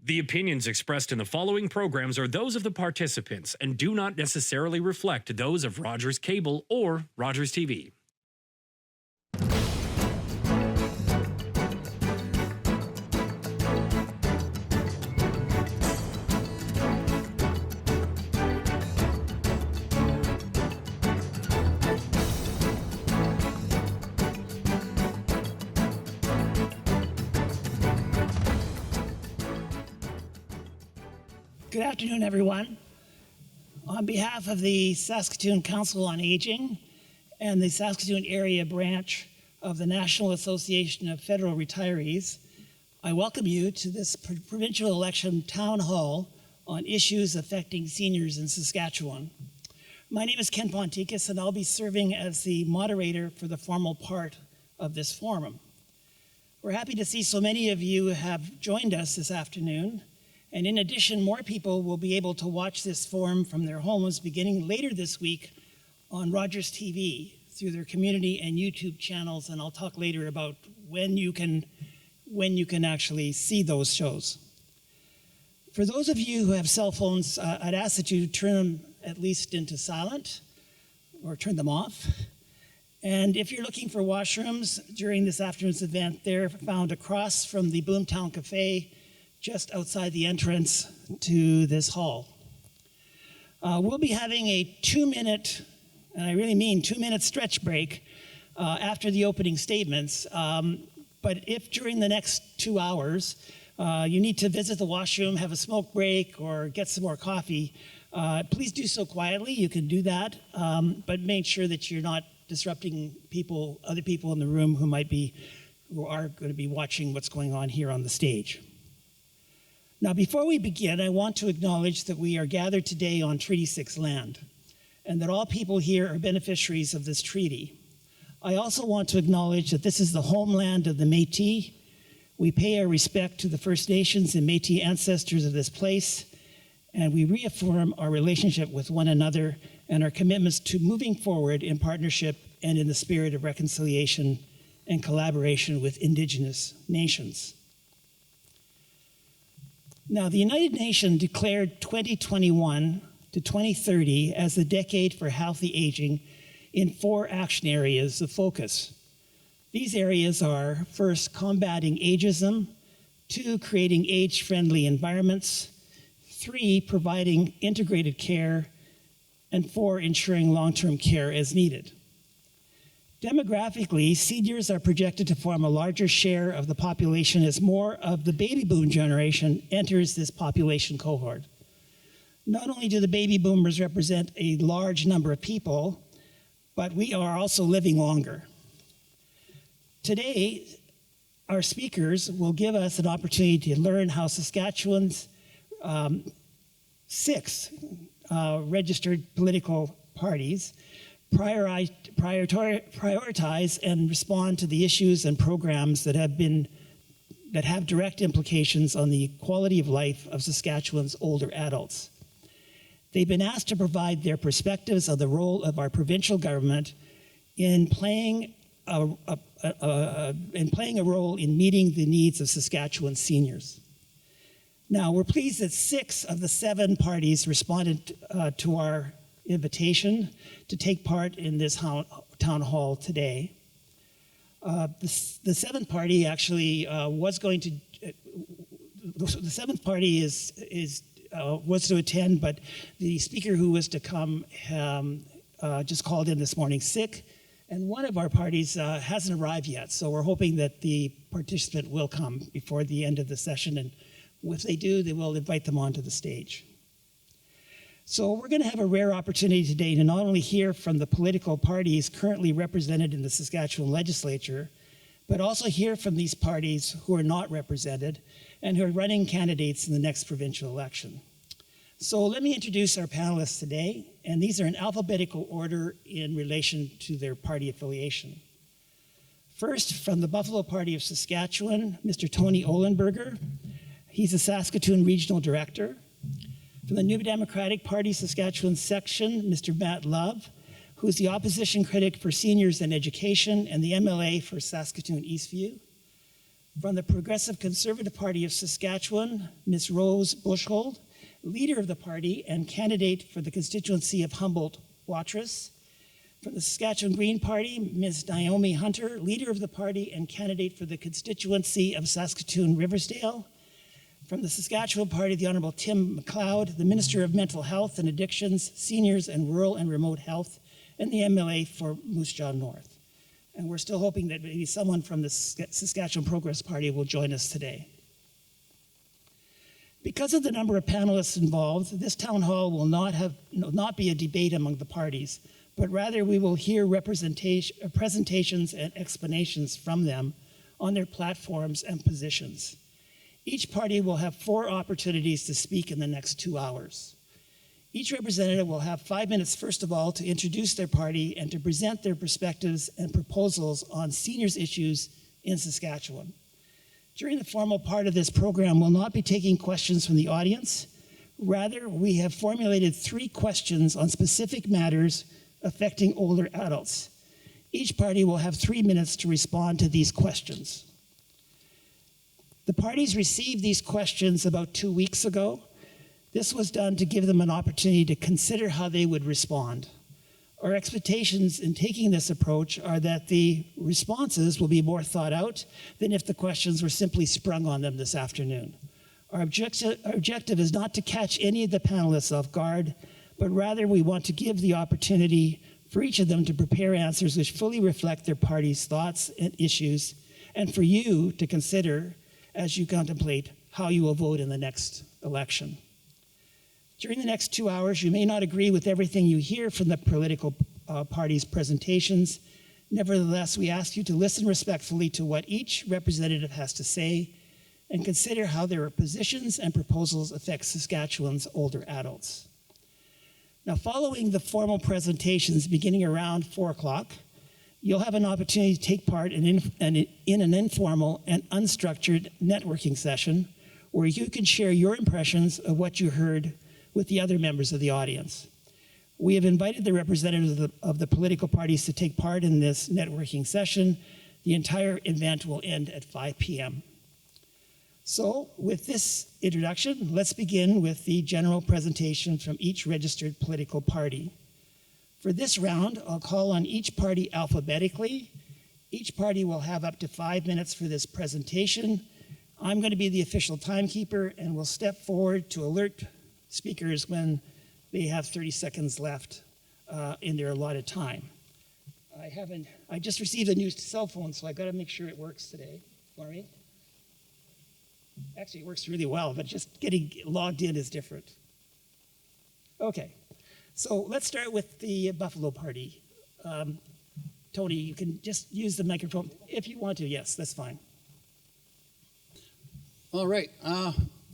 The opinions expressed in the following programs are those of the participants and do not necessarily reflect those of Rogers Cable or Rogers TV. Good afternoon, everyone. On behalf of the Saskatoon Council on Aging and the Saskatoon Area Branch of the National Association of Federal Retirees, I welcome you to this Provincial Election Town Hall on issues affecting seniors in Saskatchewan. My name is Ken Ponticus, and I'll be serving as the moderator for the formal part of this forum. We're happy to see so many of you have joined us this afternoon. And in addition, more people will be able to watch this forum from their homes beginning later this week on Rogers TV through their community and YouTube channels. And I'll talk later about when you can actually see those shows. For those of you who have cell phones, I'd ask that you turn them at least into silent or turn them off. And if you're looking for washrooms during this afternoon's event, they're found across from the Boomtown Cafe, just outside the entrance to this hall. We'll be having a 2-minute, and I really mean 2-minute stretch break after the opening statements. But if during the next 2 hours you need to visit the washroom, have a smoke break, or get some more coffee, please do so quietly. You can do that, but make sure that you're not disrupting other people in the room who are going to be watching what's going on here on the stage. Now, before we begin, I want to acknowledge that we are gathered today on Treaty 6 land, and that all people here are beneficiaries of this treaty. I also want to acknowledge that this is the homeland of the Métis. We pay our respect to the First Nations and Métis ancestors of this place, and we reaffirm our relationship with one another and our commitments to moving forward in partnership and in the spirit of reconciliation and collaboration with Indigenous nations. Now, the United Nations declared 2021 to 2030 as the decade for healthy aging in 4 action areas of focus. These areas are, first, combating ageism; 2, creating age-friendly environments; 3, providing integrated care; and 4, ensuring long-term care as needed. Demographically, seniors are projected to form a larger share of the population as more of the baby boom generation enters this population cohort. Not only do the baby boomers represent a large number of people, but we are also living longer. Today, our speakers will give us an opportunity to learn how Saskatchewan's 6 registered political parties prioritize and respond to the issues and programs that have direct implications on the quality of life of Saskatchewan's older adults. They've been asked to provide their perspectives of the role of our provincial government in playing a role in meeting the needs of Saskatchewan seniors. Now, we're pleased that 6 of the 7 parties responded to our invitation to take part in this town hall today. The 7th party actually was going to. The 7th party was to attend, but the speaker who was to come just called in this morning sick, and one of our parties hasn't arrived yet. So we're hoping that the participant will come before the end of the session, and if they do, they will invite them onto the stage. So we're going to have a rare opportunity today to not only hear from the political parties currently represented in the Saskatchewan legislature, but also hear from these parties who are not represented and who are running candidates in the next provincial election. So let me introduce our panelists today, and these are in alphabetical order in relation to their party affiliation. First, from the Buffalo Party of Saskatchewan, Mr. Tony Ohlenberger. He's a Saskatoon Regional Director. From the New Democratic Party Saskatchewan section, Mr. Matt Love, who is the opposition critic for seniors and education and the MLA for Saskatoon Eastview. From the Progressive Conservative Party of Saskatchewan, Ms. Rose Bushhold, leader of the party and candidate for the constituency of Humboldt-Watrous. From the Saskatchewan Green Party, Ms. Naomi Hunter, leader of the party and candidate for the constituency of Saskatoon-Riversdale. From the Saskatchewan Party, the Honourable Tim McLeod, the Minister of Mental Health and Addictions, Seniors and Rural and Remote Health, and the MLA for Moose Jaw North. And we're still hoping that maybe someone from the Saskatchewan Progress Party will join us today. Because of the number of panelists involved, this town hall will not be a debate among the parties, but rather we will hear presentations and explanations from them on their platforms and positions. Each party will have 4 opportunities to speak in the next 2 hours. Each representative will have 5 minutes, first of all, to introduce their party and to present their perspectives and proposals on seniors issues in Saskatchewan. During the formal part of this program, we'll not be taking questions from the audience. Rather, we have formulated 3 questions on specific matters affecting older adults. Each party will have 3 minutes to respond to these questions. The parties received these questions about 2 weeks ago. This was done to give them an opportunity to consider how they would respond. Our expectations in taking this approach are that the responses will be more thought out than if the questions were simply sprung on them this afternoon. Our objective is not to catch any of the panelists off guard, but rather we want to give the opportunity for each of them to prepare answers which fully reflect their party's thoughts and issues, and for you to consider as you contemplate how you will vote in the next election. During the next 2 hours, you may not agree with everything you hear from the political parties' presentations. Nevertheless, we ask you to listen respectfully to what each representative has to say and consider how their positions and proposals affect Saskatchewan's older adults. Now, following the formal presentations beginning around 4 o'clock, you'll have an opportunity to take part in an informal and unstructured networking session where you can share your impressions of what you heard with the other members of the audience. We have invited the representatives of the political parties to take part in this networking session. The entire event will end at 5 p.m. So, with this introduction, let's begin with the general presentation from each registered political party. For this round, I'll call on each party alphabetically. Each party will have up to 5 minutes for this presentation. I'm going to be the official timekeeper and will step forward to alert speakers when they have 30 seconds left in their allotted time. I just received a new cell phone, so I got to make sure it works today for me. Actually, it works really well, but just getting logged in is different. Okay. So let's start with the Buffalo Party. Tony, you can just use the microphone if you want to. Yes, that's fine. All right.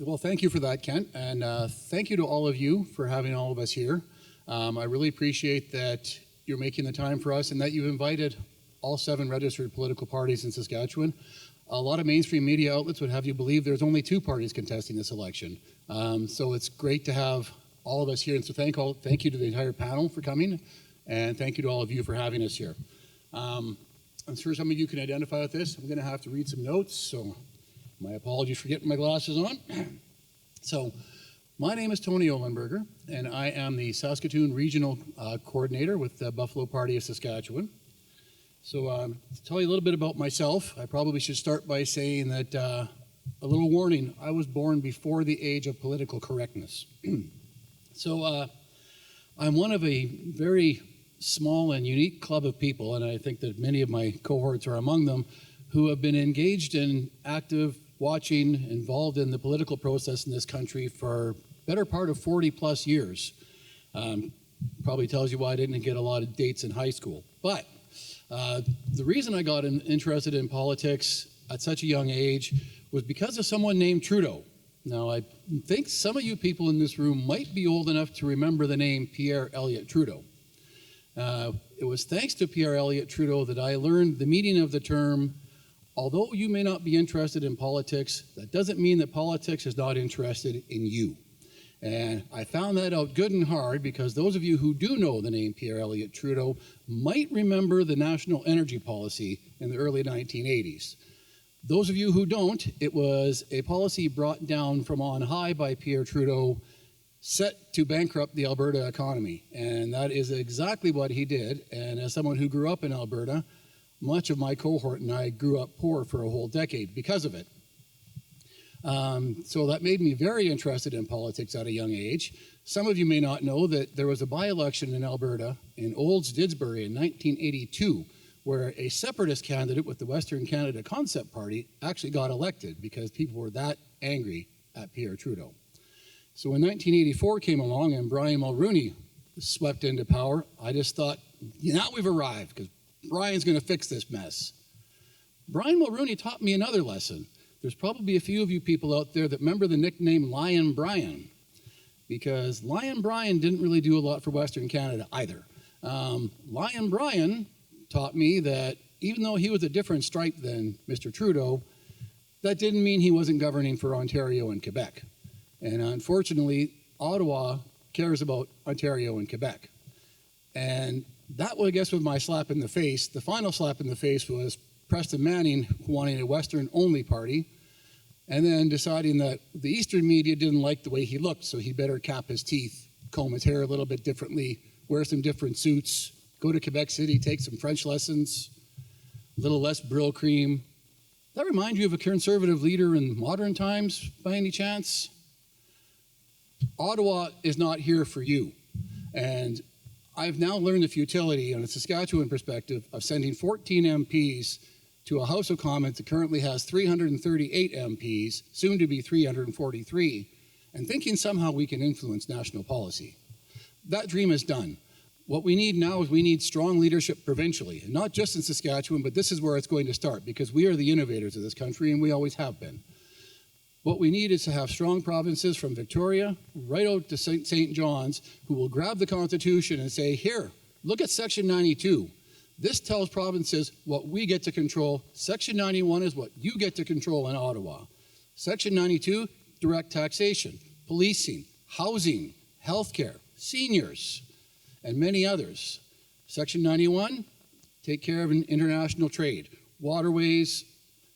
Well, thank you for that, Kent. And thank you to all of you for having all of us here. I really appreciate that you're making the time for us and that you've invited all 7 registered political parties in Saskatchewan. A lot of mainstream media outlets would have you believe there's only 2 parties contesting this election. So it's great to have all of us here, and so thank you to the entire panel for coming, and thank you to all of you for having us here. I'm sure some of you can identify with this. I'm going to have to read some notes, so my apologies for getting my glasses on. So, my name is Tony Ohlenberger, and I am the Saskatoon Regional Coordinator with the Buffalo Party of Saskatchewan. So, to tell you a little bit about myself, I probably should start by saying that, a little warning, I was born before the age of political correctness. So I'm one of a very small and unique club of people, and I think that many of my cohorts are among them, who have been engaged in active watching, involved in the political process in this country for better part of 40 plus years. Probably tells you why I didn't get a lot of dates in high school. But the reason I got interested in politics at such a young age was because of someone named Trudeau. Now, I think some of you people in this room might be old enough to remember the name Pierre Elliott Trudeau. It was thanks to Pierre Elliott Trudeau that I learned the meaning of the term, although you may not be interested in politics, that doesn't mean that politics is not interested in you. And I found that out good and hard because those of you who do know the name Pierre Elliott Trudeau might remember the national energy policy in the early 1980s. Those of you who don't, it was a policy brought down from on high by Pierre Trudeau, set to bankrupt the Alberta economy. And that is exactly what he did. And as someone who grew up in Alberta, much of my cohort and I grew up poor for a whole decade because of it. So that made me very interested in politics at a young age. Some of you may not know that there was a by-election in Alberta in Olds Didsbury in 1982, where a separatist candidate with the Western Canada Concept Party actually got elected because people were that angry at Pierre Trudeau. So when 1984 came along and Brian Mulroney swept into power, I just thought, now we've arrived because Brian's going to fix this mess. Brian Mulroney taught me another lesson. There's probably a few of you people out there that remember the nickname Lion Brian, because Lion Brian didn't really do a lot for Western Canada either. Lion Brian taught me that even though he was a different stripe than Mr. Trudeau, that didn't mean he wasn't governing for Ontario and Quebec. And unfortunately, Ottawa cares about Ontario and Quebec. And that, I guess, was my slap in the face. The final slap in the face was Preston Manning wanting a Western-only party, and then deciding that the Eastern media didn't like the way he looked, so he better cap his teeth, comb his hair a little bit differently, wear some different suits, go to Quebec City, take some French lessons, a little less Brill cream. Does that remind you of a conservative leader in modern times, by any chance? Ottawa is not here for you. And I've now learned the futility, on a Saskatchewan perspective, of sending 14 MPs to a House of Commons that currently has 338 MPs, soon to be 343, and thinking somehow we can influence national policy. That dream is done. What we need now is we need strong leadership provincially, and not just in Saskatchewan, but this is where it's going to start, because we are the innovators of this country, and we always have been. What we need is to have strong provinces from Victoria right out to St. John's who will grab the Constitution and say, here, look at Section 92. This tells provinces what we get to control. Section 91 is what you get to control in Ottawa. Section 92, direct taxation, policing, housing, healthcare, seniors, and many others. Section 91, take care of international trade, waterways,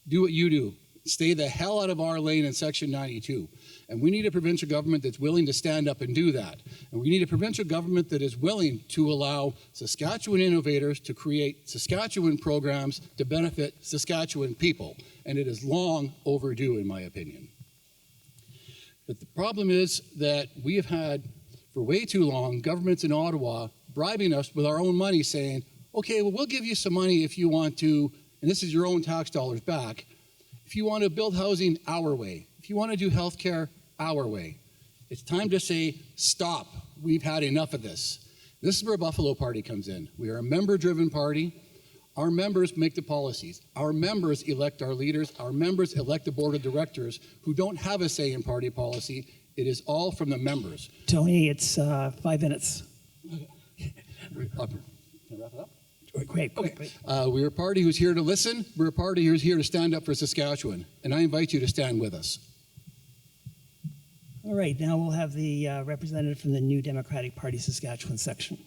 do what you do. Stay the hell out of our lane in Section 92. And we need a provincial government that's willing to stand up and do that. And we need a provincial government that is willing to allow Saskatchewan innovators to create Saskatchewan programs to benefit Saskatchewan people. And it is long overdue, in my opinion. But the problem is that we have had, for way too long, governments in Ottawa bribing us with our own money saying, okay, well, we'll give you some money if you want to, and this is your own tax dollars back, if you want to build housing our way, if you want to do healthcare our way. It's time to say, stop, we've had enough of this. This is where Buffalo Party comes in. We are a member-driven party. Our members make the policies. Our members elect our leaders. Our members elect the board of directors who don't have a say in party policy. It is all from the members. Tony, it's 5 minutes. Can I wrap it up? Great. We're a party who's here to listen. We're a party who's here to stand up for Saskatchewan. And I invite you to stand with us. All right, now we'll have the representative from the New Democratic Party Saskatchewan section.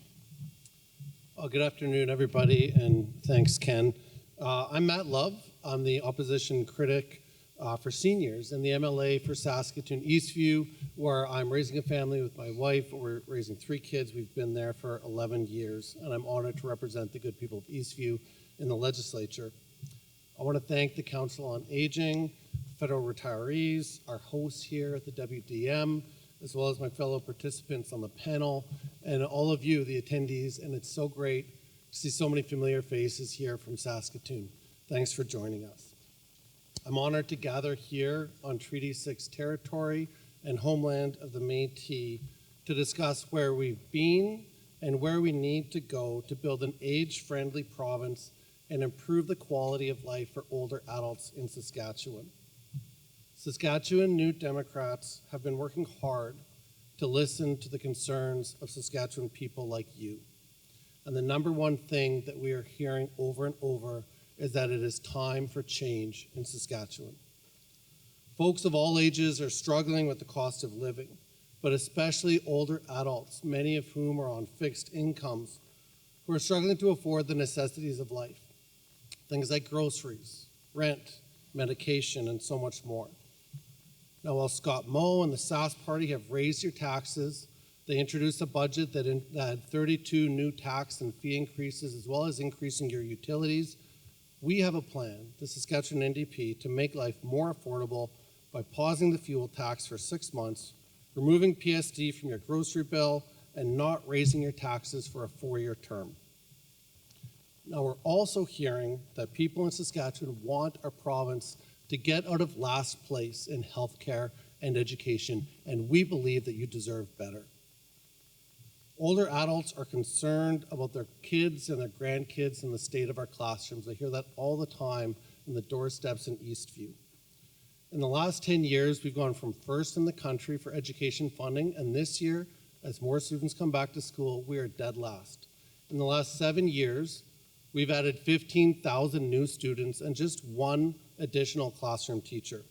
Well, good afternoon, everybody, and thanks, Ken. I'm Matt Love. I'm the opposition critic for seniors and the MLA for Saskatoon Eastview, where I'm raising a family with my wife. We're raising 3 kids. We've been there for 11 years, and I'm honored to represent the good people of Eastview in the legislature. I want to thank the Council on Aging, federal retirees, our hosts here at the WDM, as well as my fellow participants on the panel, and all of you, the attendees, and it's so great to see so many familiar faces here from Saskatoon. Thanks for joining us. I'm honored to gather here on Treaty 6 territory and homeland of the Métis to discuss where we've been and where we need to go to build an age-friendly province and improve the quality of life for older adults in Saskatchewan. Saskatchewan New Democrats have been working hard to listen to the concerns of Saskatchewan people like you. And the number one thing that we are hearing over and over is that it is time for change in Saskatchewan. Folks of all ages are struggling with the cost of living, but especially older adults, many of whom are on fixed incomes, who are struggling to afford the necessities of life. Things like groceries, rent, medication, and so much more. Now, while Scott Moe and the Sask Party have raised your taxes, they introduced a budget that had 32 new tax and fee increases, as well as increasing your utilities. We have a plan, the Saskatchewan NDP, to make life more affordable by pausing the fuel tax for 6 months, removing PSD from your grocery bill, and not raising your taxes for a 4-year term. Now, we're also hearing that people in Saskatchewan want our province to get out of last place in healthcare and education, and we believe that you deserve better. Older adults are concerned about their kids and their grandkids and the state of our classrooms. I hear that all the time in the doorsteps in Eastview. In the last 10 years, we've gone from first in the country for education funding, and this year, as more students come back to school, we are dead last. In the last 7 years, we've added 15,000 new students and just 1 additional classroom teacher.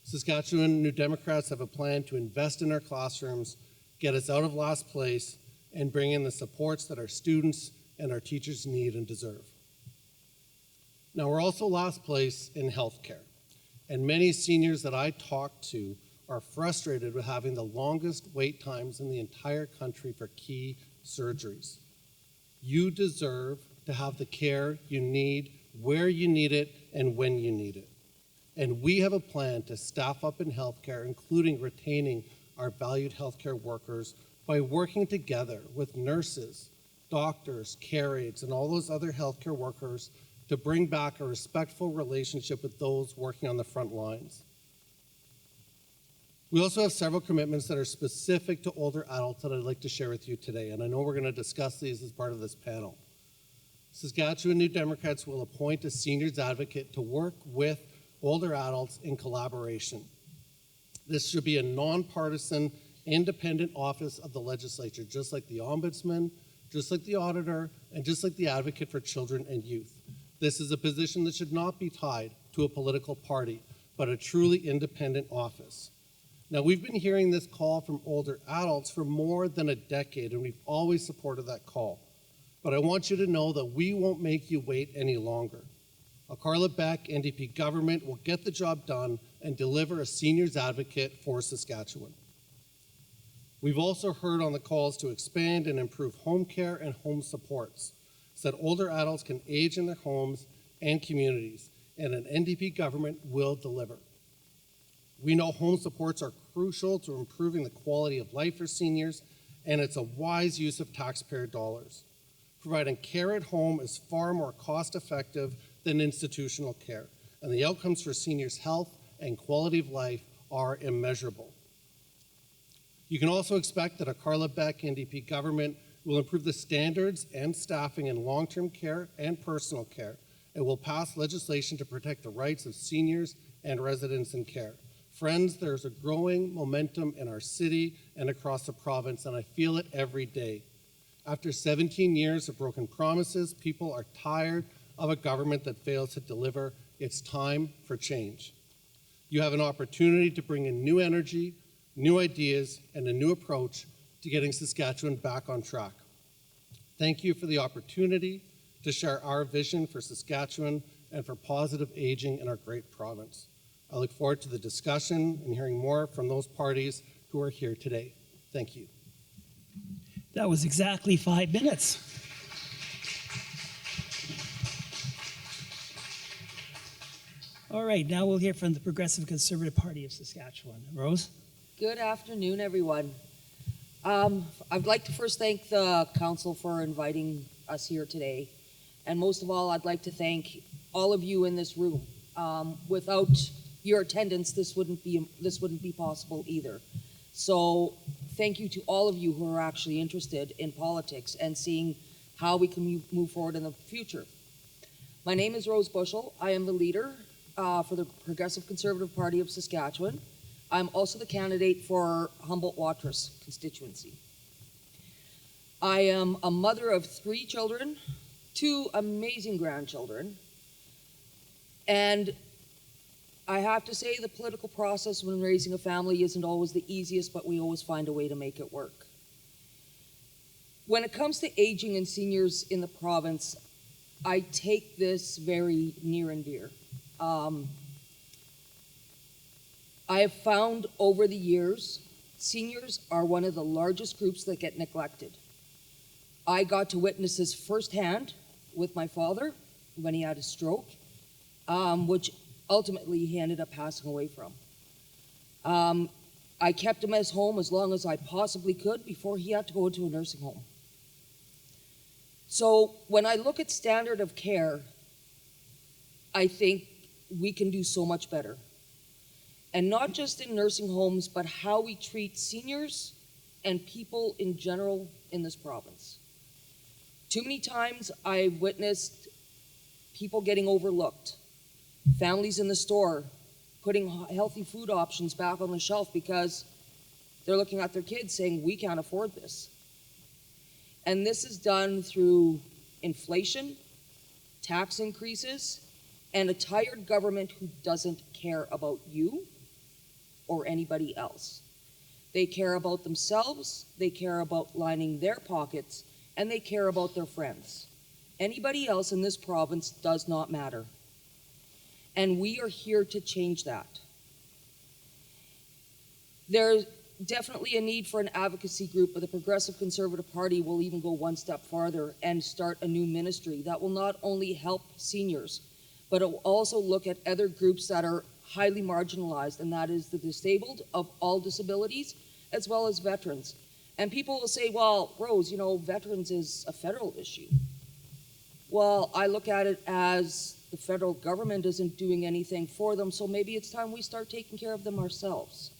Saskatchewan New Democrats have a plan to invest in our classrooms, get us out of last place, and bring in the supports that our students and our teachers need and deserve. Now, we're also last place in healthcare, and many seniors that I talk to are frustrated with having the longest wait times in the entire country for key surgeries. You deserve to have the care you need, where you need it, and when you need it. And we have a plan to staff up in healthcare, including retaining our valued healthcare workers by working together with nurses, doctors, care aides, and all those other healthcare workers to bring back a respectful relationship with those working on the front lines. We also have several commitments that are specific to older adults that I'd like to share with you today, and I know we're going to discuss these as part of this panel. Saskatchewan New Democrats will appoint a seniors advocate to work with older adults in collaboration. This should be a nonpartisan, independent office of the legislature, just like the Ombudsman, just like the Auditor, and just like the Advocate for Children and Youth. This is a position that should not be tied to a political party, but a truly independent office. Now, we've been hearing this call from older adults for more than a decade, and we've always supported that call. But I want you to know that we won't make you wait any longer. A Carla Beck NDP government will get the job done and deliver a seniors advocate for Saskatchewan. We've also heard on the calls to expand and improve home care and home supports so that older adults can age in their homes and communities, and an NDP government will deliver. We know home supports are crucial to improving the quality of life for seniors, and it's a wise use of taxpayer dollars. Providing care at home is far more cost-effective than institutional care, and the outcomes for seniors' health and quality of life are immeasurable. You can also expect that a Carla Beck NDP government will improve the standards and staffing in long-term care and personal care, and will pass legislation to protect the rights of seniors and residents in care. Friends, there's a growing momentum in our city and across the province, and I feel it every day. After 17 years of broken promises, people are tired of a government that fails to deliver. It's time for change. You have an opportunity to bring in new energy, new ideas, and a new approach to getting Saskatchewan back on track. Thank you for the opportunity to share our vision for Saskatchewan and for positive aging in our great province. I look forward to the discussion and hearing more from those parties who are here today. Thank you. That was exactly 5 minutes. All right, now we'll hear from the Progressive Conservative Party of Saskatchewan. Rose? Good afternoon, everyone. I'd like to first thank the council for inviting us here today. And most of all, I'd like to thank all of you in this room. Without your attendance, this wouldn't be possible either. So thank you to all of you who are actually interested in politics and seeing how we can move forward in the future. My name is Rose Bushell. I am the leader for the Progressive Conservative Party of Saskatchewan. I'm also the candidate for Humboldt-Watrous constituency. I am a mother of 3 children, 2 amazing grandchildren, and I have to say the political process when raising a family isn't always the easiest, but we always find a way to make it work. When it comes to aging and seniors in the province, I take this very near and dear. I have found over the years, seniors are one of the largest groups that get neglected. I got to witness this firsthand with my father when he had a stroke, which ultimately he ended up passing away from. I kept him at home as long as I possibly could before he had to go into a nursing home. So when I look at standard of care, I think we can do so much better. And not just in nursing homes, but how we treat seniors and people in general in this province. Too many times I witnessed people getting overlooked, families in the store putting healthy food options back on the shelf because they're looking at their kids saying, we can't afford this. And this is done through inflation, tax increases, and a tired government who doesn't care about you or anybody else. They care about themselves, they care about lining their pockets, and they care about their friends. Anybody else in this province does not matter. And we are here to change that. There's definitely a need for an advocacy group, but the Progressive Conservative Party will even go one step farther and start a new ministry that will not only help seniors, but it will also look at other groups that are highly marginalized, and that is the disabled of all disabilities, as well as veterans. And people will say, well, Rose, you know, veterans is a federal issue. Well, I look at it as the federal government isn't doing anything for them, so maybe it's time we start taking care of them ourselves.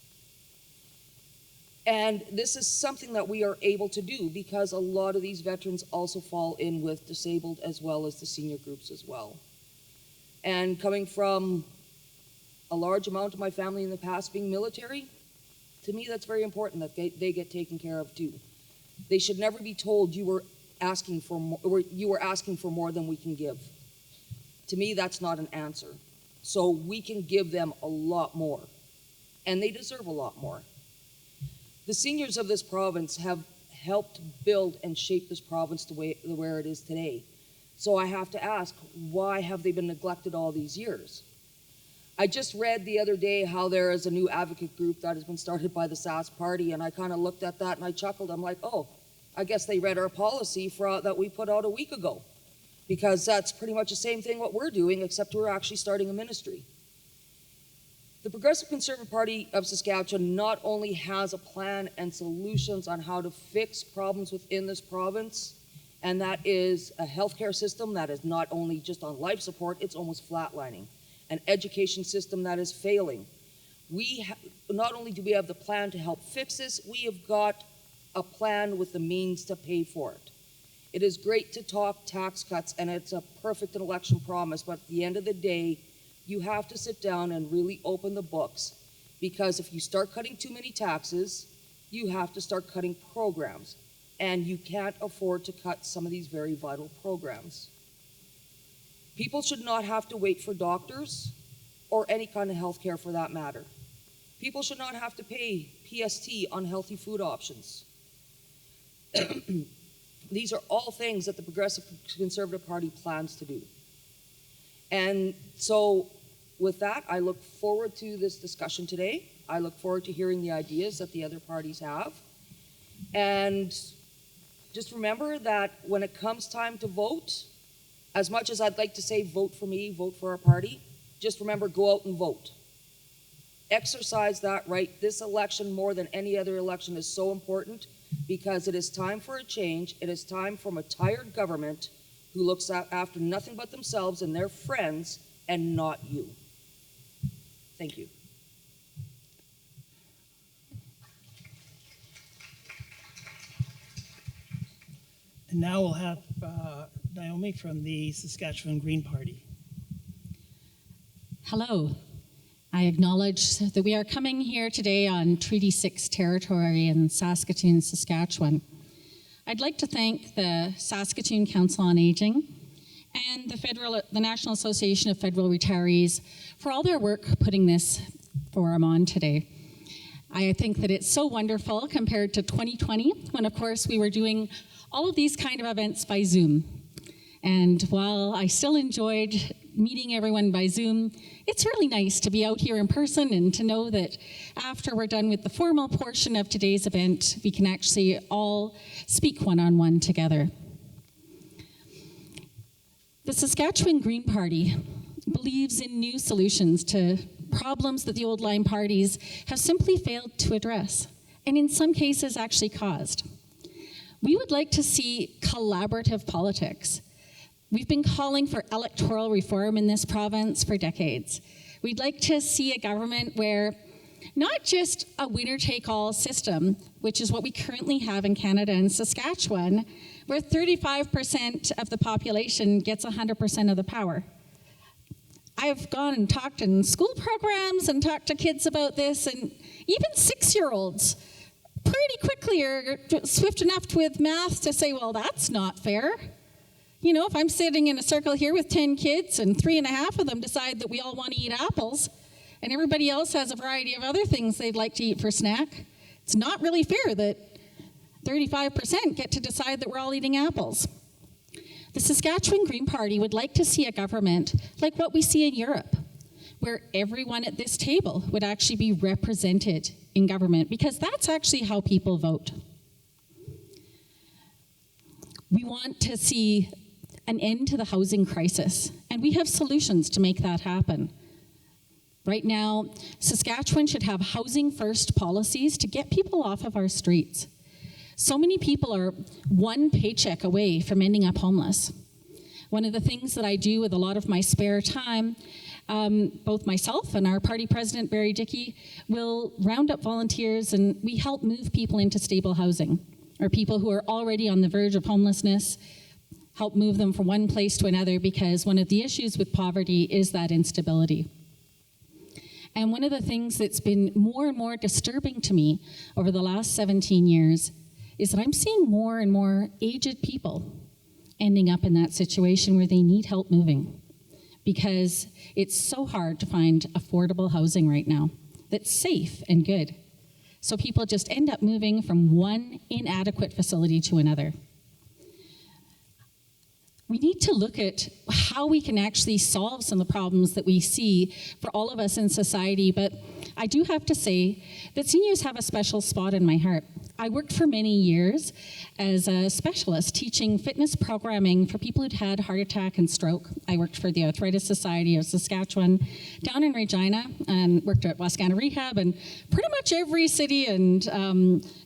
And this is something that we are able to do because a lot of these veterans also fall in with disabled as well as the senior groups as well. And coming from a large amount of my family in the past being military, to me that's very important that they get taken care of too. They should never be told you were asking for more than we can give. To me, that's not an answer. So we can give them a lot more, and they deserve a lot more. The seniors of this province have helped build and shape this province to where it is today. So I have to ask, why have they been neglected all these years? I just read the other day how there is a new advocate group that has been started by the Sask Party, and I kind of looked at that and I chuckled. I'm like, oh, I guess they read our policy that we put out a week ago, because that's pretty much the same thing what we're doing, except we're actually starting a ministry. The Progressive Conservative Party of Saskatchewan not only has a plan and solutions on how to fix problems within this province, and that is a healthcare system that is not only just on life support, it's almost flatlining, an education system that is failing. Not only do we have the plan to help fix this, we have got a plan with the means to pay for it. It is great to talk tax cuts, and it's a perfect election promise, but at the end of the day, you have to sit down and really open the books, because if you start cutting too many taxes, you have to start cutting programs, and you can't afford to cut some of these very vital programs. People should not have to wait for doctors or any kind of health care for that matter. People should not have to pay PST on healthy food options. These are all things that the Progressive Conservative Party plans to do. And so with that, I look forward to this discussion today. I look forward to hearing the ideas that the other parties have. And just remember that when it comes time to vote, as much as I'd like to say vote for me, vote for our party, just remember, go out and vote. Exercise that right. This election, more than any other election, is so important because it is time for a change. It is time from a tired government who looks after nothing but themselves and their friends and not you. Thank you. And now we'll have Naomi from the Saskatchewan Green Party. Hello. I acknowledge that we are coming here today on Treaty 6 territory in Saskatoon, Saskatchewan. I'd like to thank the Saskatoon Council on Aging and the National Association of Federal Retirees for all their work putting this forum on today. I think that it's so wonderful compared to 2020, when of course we were doing all of these kind of events by Zoom. And while I still enjoyed meeting everyone by Zoom, it's really nice to be out here in person and to know that after we're done with the formal portion of today's event, we can actually all speak one-on-one together. The Saskatchewan Green Party believes in new solutions to problems that the old line parties have simply failed to address, and in some cases actually caused. We would like to see collaborative politics. We've been calling for electoral reform in this province for decades. We'd like to see a government where not just a winner-take-all system, which is what we currently have in Canada and Saskatchewan, where 35% of the population gets 100% of the power. I've gone and talked in school programs and talked to kids about this, and even 6-year-olds pretty quickly are swift enough with math to say, well, that's not fair. You know, if I'm sitting in a circle here with 10 kids and 3.5 of them decide that we all want to eat apples, and everybody else has a variety of other things they'd like to eat for snack, it's not really fair that 35% get to decide that we're all eating apples. The Saskatchewan Green Party would like to see a government like what we see in Europe, where everyone at this table would actually be represented in government, because that's actually how people vote. We want to see an end to the housing crisis, and we have solutions to make that happen. Right now, Saskatchewan should have housing-first policies to get people off of our streets. So many people are one paycheck away from ending up homeless. One of the things that I do with a lot of my spare time, both myself and our party president, Barry Dickey, will round up volunteers and we help move people into stable housing, or people who are already on the verge of homelessness, help move them from one place to another, because one of the issues with poverty is that instability. And one of the things that's been more and more disturbing to me over the last 17 years is that I'm seeing more and more aged people ending up in that situation where they need help moving, because it's so hard to find affordable housing right now that's safe and good. So people just end up moving from one inadequate facility to another. We need to look at how we can actually solve some of the problems that we see for all of us in society, but I do have to say that seniors have a special spot in my heart. I worked for many years as a specialist teaching fitness programming for people who'd had heart attack and stroke. I worked for the Arthritis Society of Saskatchewan down in Regina and worked at Wascana Rehab and pretty much every city and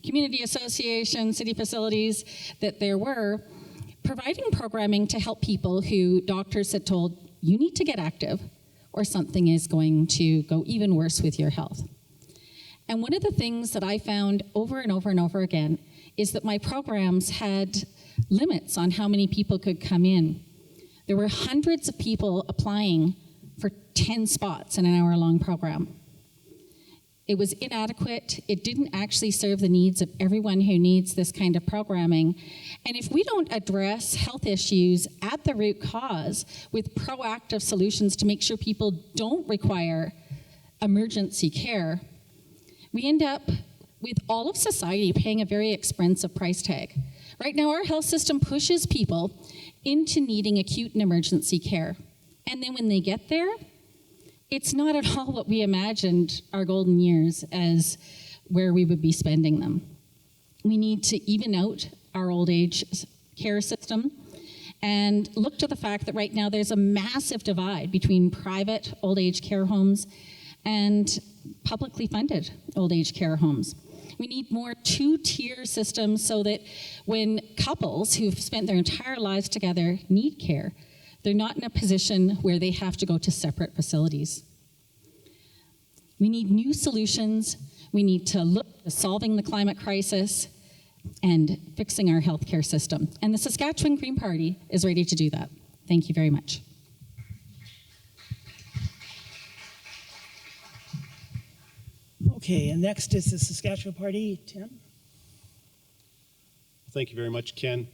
community association, city facilities that there were, providing programming to help people who doctors had told, you need to get active or something is going to go even worse with your health. And one of the things that I found over and over and over again is that my programs had limits on how many people could come in. There were hundreds of people applying for 10 spots in an hour-long program. It was inadequate. It didn't actually serve the needs of everyone who needs this kind of programming. And if we don't address health issues at the root cause with proactive solutions to make sure people don't require emergency care, we end up with all of society paying a very expensive price tag. Right now, our health system pushes people into needing acute and emergency care. And then when they get there, it's not at all what we imagined our golden years as where we would be spending them. We need to even out our old age care system and look to the fact that right now there's a massive divide between private old age care homes and publicly funded old age care homes. We need more two-tier systems so that when couples who've spent their entire lives together need care, they're not in a position where they have to go to separate facilities. We need new solutions. We need to look at solving the climate crisis and fixing our healthcare system. And the Saskatchewan Green Party is ready to do that. Thank you very much. Okay, and next is the Saskatchewan Party, Tim. Thank you very much, Ken.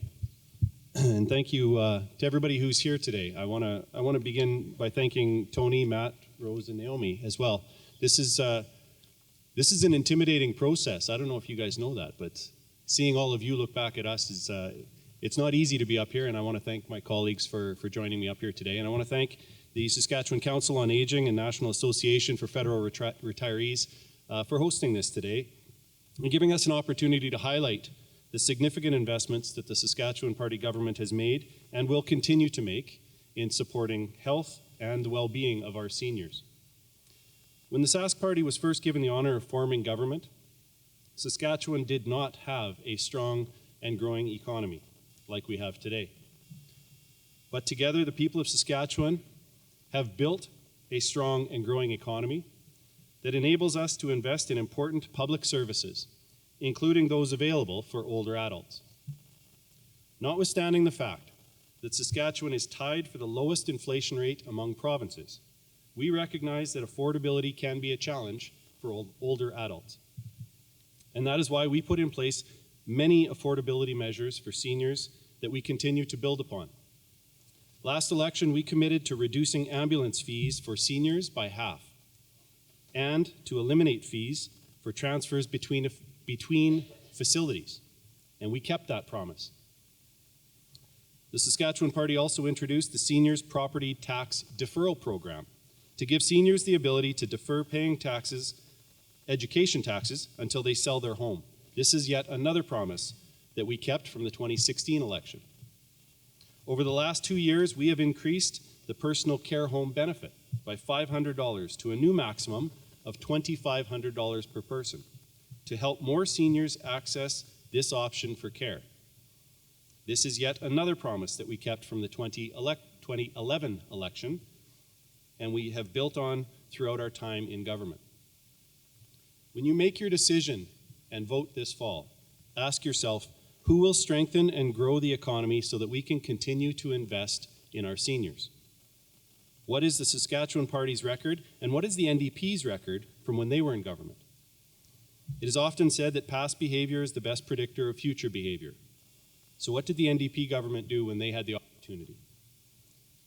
And thank you to everybody who's here today. I want to begin by thanking Tony, Matt, Rose, and Naomi as well. This is an intimidating process. I don't know if you guys know that, but seeing all of you look back at us is it's not easy to be up here. And I want to thank my colleagues for joining me up here today. And I want to thank the Saskatchewan Council on Aging and National Association for Federal Retirees for hosting this today and giving us an opportunity to highlight the significant investments that the Saskatchewan Party government has made and will continue to make in supporting health and the well-being of our seniors. When the Sask Party was first given the honor of forming government, Saskatchewan did not have a strong and growing economy like we have today. But together, the people of Saskatchewan have built a strong and growing economy that enables us to invest in important public services, including those available for older adults. Notwithstanding the fact that Saskatchewan is tied for the lowest inflation rate among provinces, we recognize that affordability can be a challenge for older adults. And that is why we put in place many affordability measures for seniors that we continue to build upon. Last election, we committed to reducing ambulance fees for seniors by half and to eliminate fees for transfers between facilities, and we kept that promise. The Saskatchewan Party also introduced the Seniors Property Tax Deferral Program to give seniors the ability to defer paying taxes, education taxes, until they sell their home. This is yet another promise that we kept from the 2016 election. Over the last 2 years, we have increased the personal care home benefit by $500 to a new maximum of $2,500 per person to help more seniors access this option for care. This is yet another promise that we kept from the 2011 election, and we have built on throughout our time in government. When you make your decision and vote this fall, ask yourself, who will strengthen and grow the economy so that we can continue to invest in our seniors? What is the Saskatchewan Party's record, and what is the NDP's record from when they were in government? It is often said that past behavior is the best predictor of future behavior. So what did the NDP government do when they had the opportunity?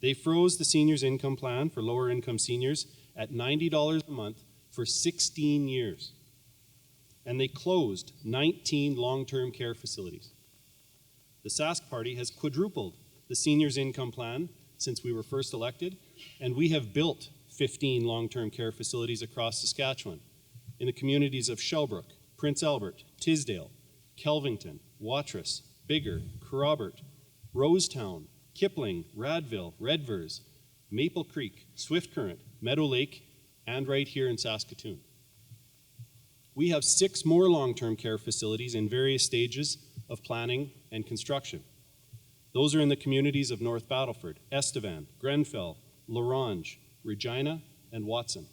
They froze the seniors' income plan for lower income seniors at $90 a month for 16 years. And they closed 19 long-term care facilities. The Sask Party has quadrupled the seniors' income plan since we were first elected, and we have built 15 long-term care facilities across Saskatchewan in the communities of Shellbrook, Prince Albert, Tisdale, Kelvington, Watrous, Bigger, Kerrobert, Rosetown, Kipling, Radville, Redvers, Maple Creek, Swift Current, Meadow Lake, and right here in Saskatoon. We have 6 more long-term care facilities in various stages of planning and construction. Those are in the communities of North Battleford, Estevan, Grenfell, Lorange, Regina, and Watson.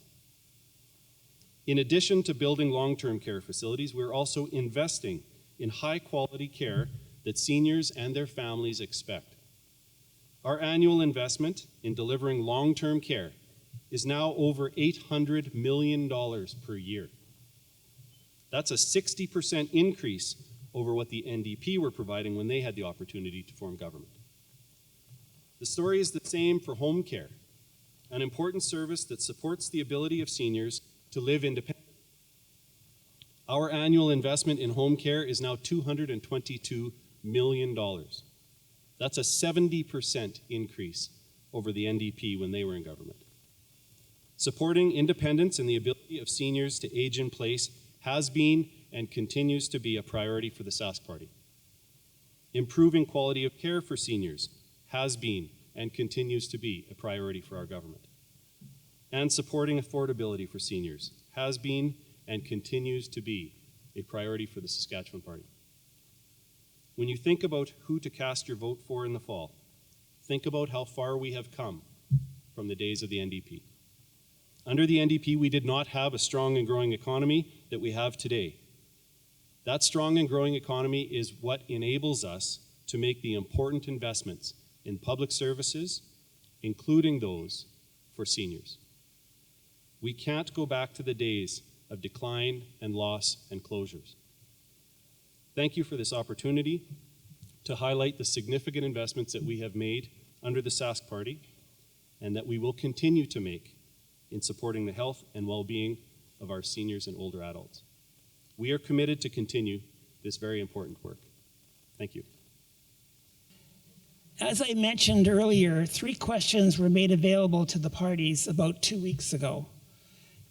In addition to building long-term care facilities, we're also investing in high-quality care that seniors and their families expect. Our annual investment in delivering long-term care is now over $800 million per year. That's a 60% increase over what the NDP were providing when they had the opportunity to form government. The story is the same for home care, an important service that supports the ability of seniors to live independently. Our annual investment in home care is now $222 million. That's a 70% increase over the NDP when they were in government. Supporting independence and the ability of seniors to age in place has been and continues to be a priority for the Sask Party. Improving quality of care for seniors has been and continues to be a priority for our government. And supporting affordability for seniors has been and continues to be a priority for the Saskatchewan Party. When you think about who to cast your vote for in the fall, think about how far we have come from the days of the NDP. Under the NDP, we did not have a strong and growing economy that we have today. That strong and growing economy is what enables us to make the important investments in public services, including those for seniors. We can't go back to the days of decline and loss and closures. Thank you for this opportunity to highlight the significant investments that we have made under the Sask Party and that we will continue to make in supporting the health and well-being of our seniors and older adults. We are committed to continue this very important work. Thank you. As I mentioned earlier, 3 questions were made available to the parties about 2 weeks ago.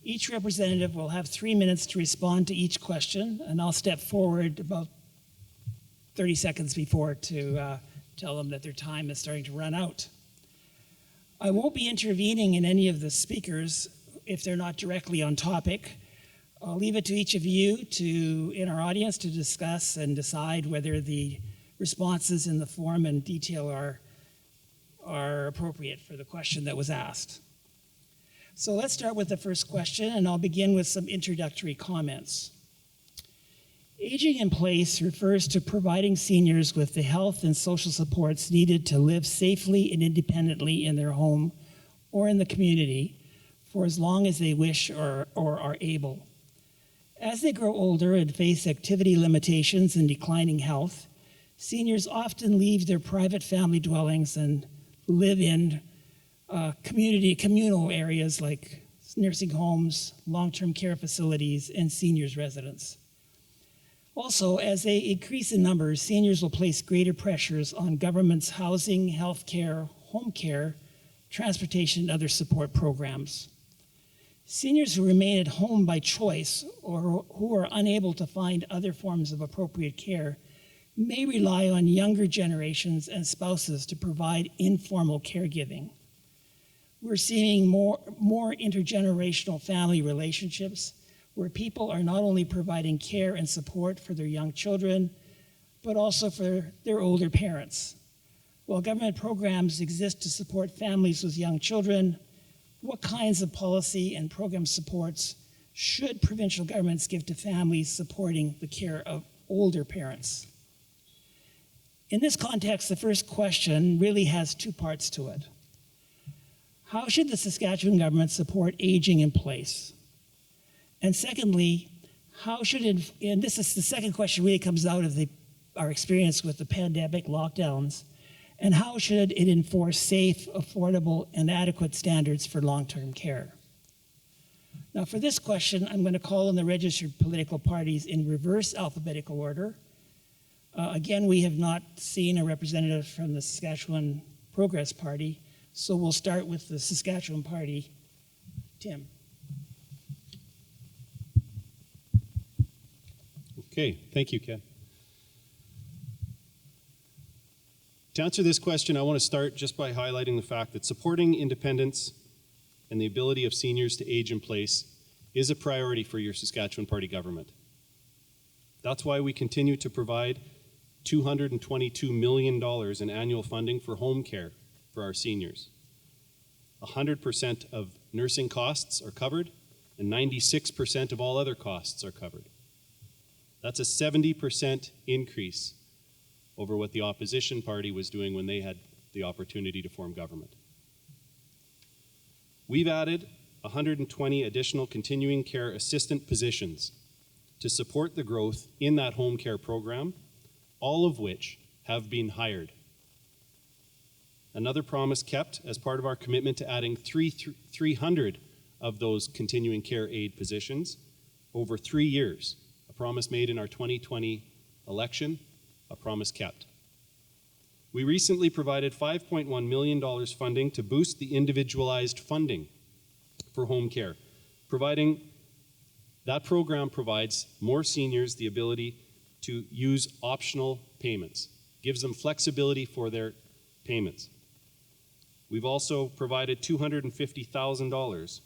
Each representative will have 3 minutes to respond to each question, and I'll step forward about 30 seconds before to tell them that their time is starting to run out. I won't be intervening in any of the speakers if they're not directly on topic. I'll leave it to each of you in our audience to discuss and decide whether the responses in the form and detail are appropriate for the question that was asked. So let's start with the first question, and I'll begin with some introductory comments. Aging in place refers to providing seniors with the health and social supports needed to live safely and independently in their home or in the community for as long as they wish or are able. As they grow older and face activity limitations and declining health, seniors often leave their private family dwellings and live in communal areas like nursing homes, long-term care facilities, and seniors' residence. Also, as they increase in numbers, seniors will place greater pressures on government's housing, health care, home care, transportation, and other support programs. Seniors who remain at home by choice or who are unable to find other forms of appropriate care may rely on younger generations and spouses to provide informal caregiving. We're seeing more intergenerational family relationships where people are not only providing care and support for their young children, but also for their older parents. While government programs exist to support families with young children, what kinds of policy and program supports should provincial governments give to families supporting the care of older parents? In this context, the first question really has 2 parts to it. How should the Saskatchewan government support aging in place? And secondly, and this is the second question really comes out of our experience with the pandemic lockdowns, and how should it enforce safe, affordable, and adequate standards for long-term care? Now for this question, I'm going to call on the registered political parties in reverse alphabetical order. Again, we have not seen a representative from the Saskatchewan Progress Party, so we'll start with the Saskatchewan Party. Tim. Okay, thank you, Ken. To answer this question, I want to start just by highlighting the fact that supporting independence and the ability of seniors to age in place is a priority for your Saskatchewan Party government. That's why we continue to provide $222 million in annual funding for home care for our seniors. 100% of nursing costs are covered, and 96% of all other costs are covered. That's a 70% increase over what the opposition party was doing when they had the opportunity to form government. We've added 120 additional continuing care assistant positions to support the growth in that home care program, all of which have been hired. Another promise kept as part of our commitment to adding 300 of those continuing care aid positions over 3 years. A promise made in our 2020 election, a promise kept. We recently provided $5.1 million funding to boost the individualized funding for home care, providing that program provides more seniors the ability to use optional payments, gives them flexibility for their payments. We've also provided $250,000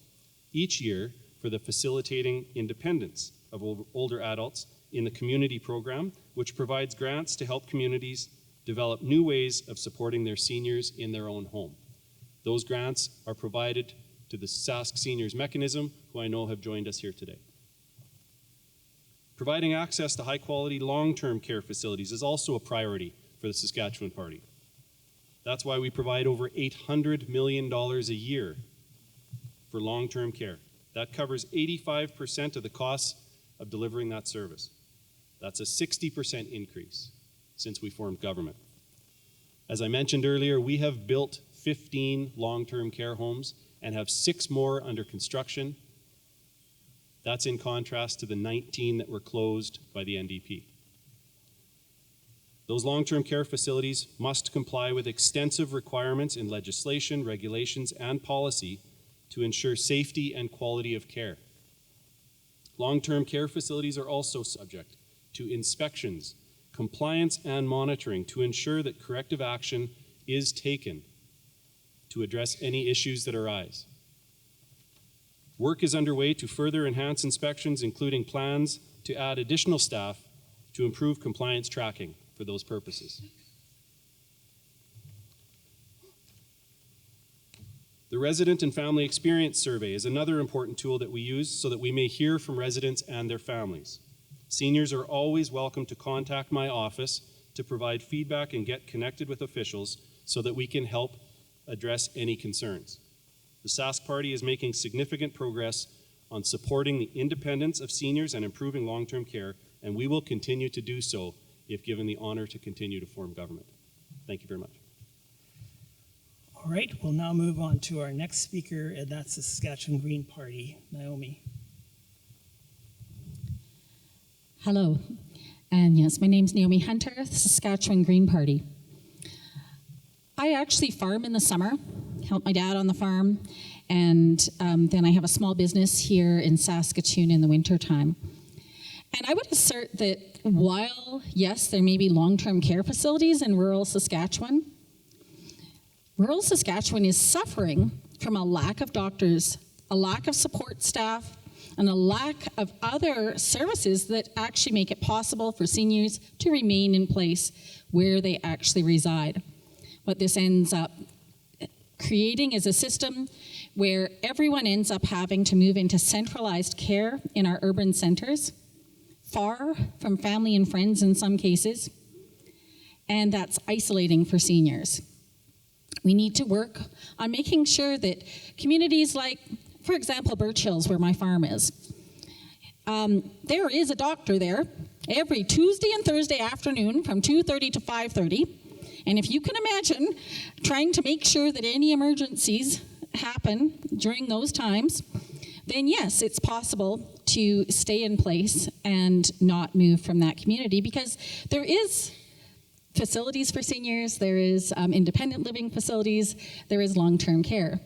each year for the facilitating independence of older adults in the community program, which provides grants to help communities develop new ways of supporting their seniors in their own home. Those grants are provided to the Sask Seniors Mechanism, who I know have joined us here today. Providing access to high-quality long-term care facilities is also a priority for the Saskatchewan Party. That's why we provide over $800 million a year for long-term care. That covers 85% of the costs of delivering that service. That's a 60% increase since we formed government. As I mentioned earlier, we have built 15 long-term care homes and have 6 more under construction. That's in contrast to the 19 that were closed by the NDP. Those long-term care facilities must comply with extensive requirements in legislation, regulations, and policy to ensure safety and quality of care. Long-term care facilities are also subject to inspections, compliance, and monitoring to ensure that corrective action is taken to address any issues that arise. Work is underway to further enhance inspections, including plans to add additional staff to improve compliance tracking for those purposes. The Resident and Family Experience Survey is another important tool that we use so that we may hear from residents and their families. Seniors are always welcome to contact my office to provide feedback and get connected with officials so that we can help address any concerns. The Sask Party is making significant progress on supporting the independence of seniors and improving long-term care, and we will continue to do so if given the honor to continue to form government. Thank you very much. All right, we'll now move on to our next speaker, and that's the Saskatchewan Green Party, Naomi. Hello, and yes, my name's Naomi Hunter, the Saskatchewan Green Party. I actually farm in the summer, help my dad on the farm, and then I have a small business here in Saskatoon in the wintertime. And I would assert that while, yes, there may be long-term care facilities in rural Saskatchewan is suffering from a lack of doctors, a lack of support staff, and a lack of other services that actually make it possible for seniors to remain in place where they actually reside. What this ends up creating is a system where everyone ends up having to move into centralized care in our urban centers, far from family and friends in some cases, and that's isolating for seniors. We need to work on making sure that communities like, for example, Birch Hills, where my farm is, there is a doctor there every Tuesday and Thursday afternoon from 2:30 to 5:30. And if you can imagine trying to make sure that any emergencies happen during those times, then yes, it's possible to stay in place and not move from that community, because there is facilities for seniors, there is independent living facilities, there is long-term care.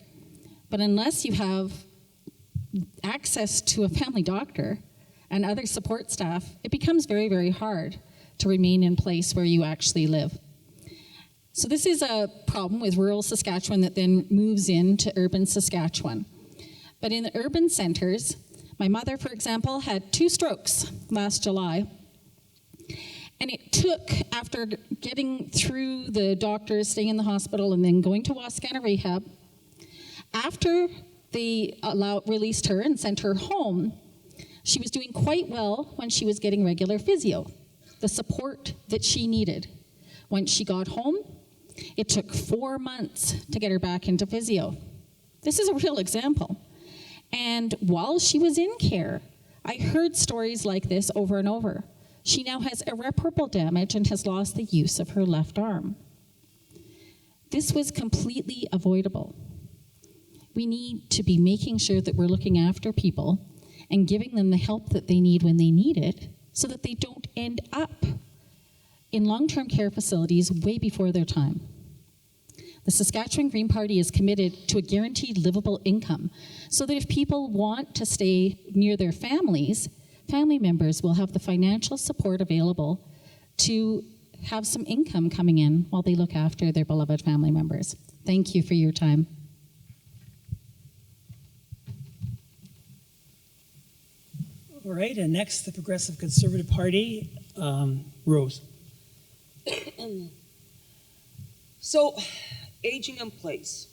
But unless you have access to a family doctor and other support staff, it becomes very, very hard to remain in place where you actually live. So this is a problem with rural Saskatchewan that then moves into urban Saskatchewan. But in the urban centers, my mother, for example, had 2 strokes last July. And it took, after getting through the doctors, staying in the hospital, and then going to Wascana Rehab, after they released her and sent her home, she was doing quite well when she was getting regular physio, the support that she needed. Once she got home, it took 4 months to get her back into physio. This is a real example. And while she was in care, I heard stories like this over and over. She now has irreparable damage and has lost the use of her left arm. This was completely avoidable. We need to be making sure that we're looking after people and giving them the help that they need when they need it, so that they don't end up in long-term care facilities way before their time. The Saskatchewan Green Party is committed to a guaranteed livable income, so that if people want to stay near their families, family members will have the financial support available to have some income coming in while they look after their beloved family members. Thank you for your time. All right, and next, the Progressive Conservative Party, Rose. So, aging in place.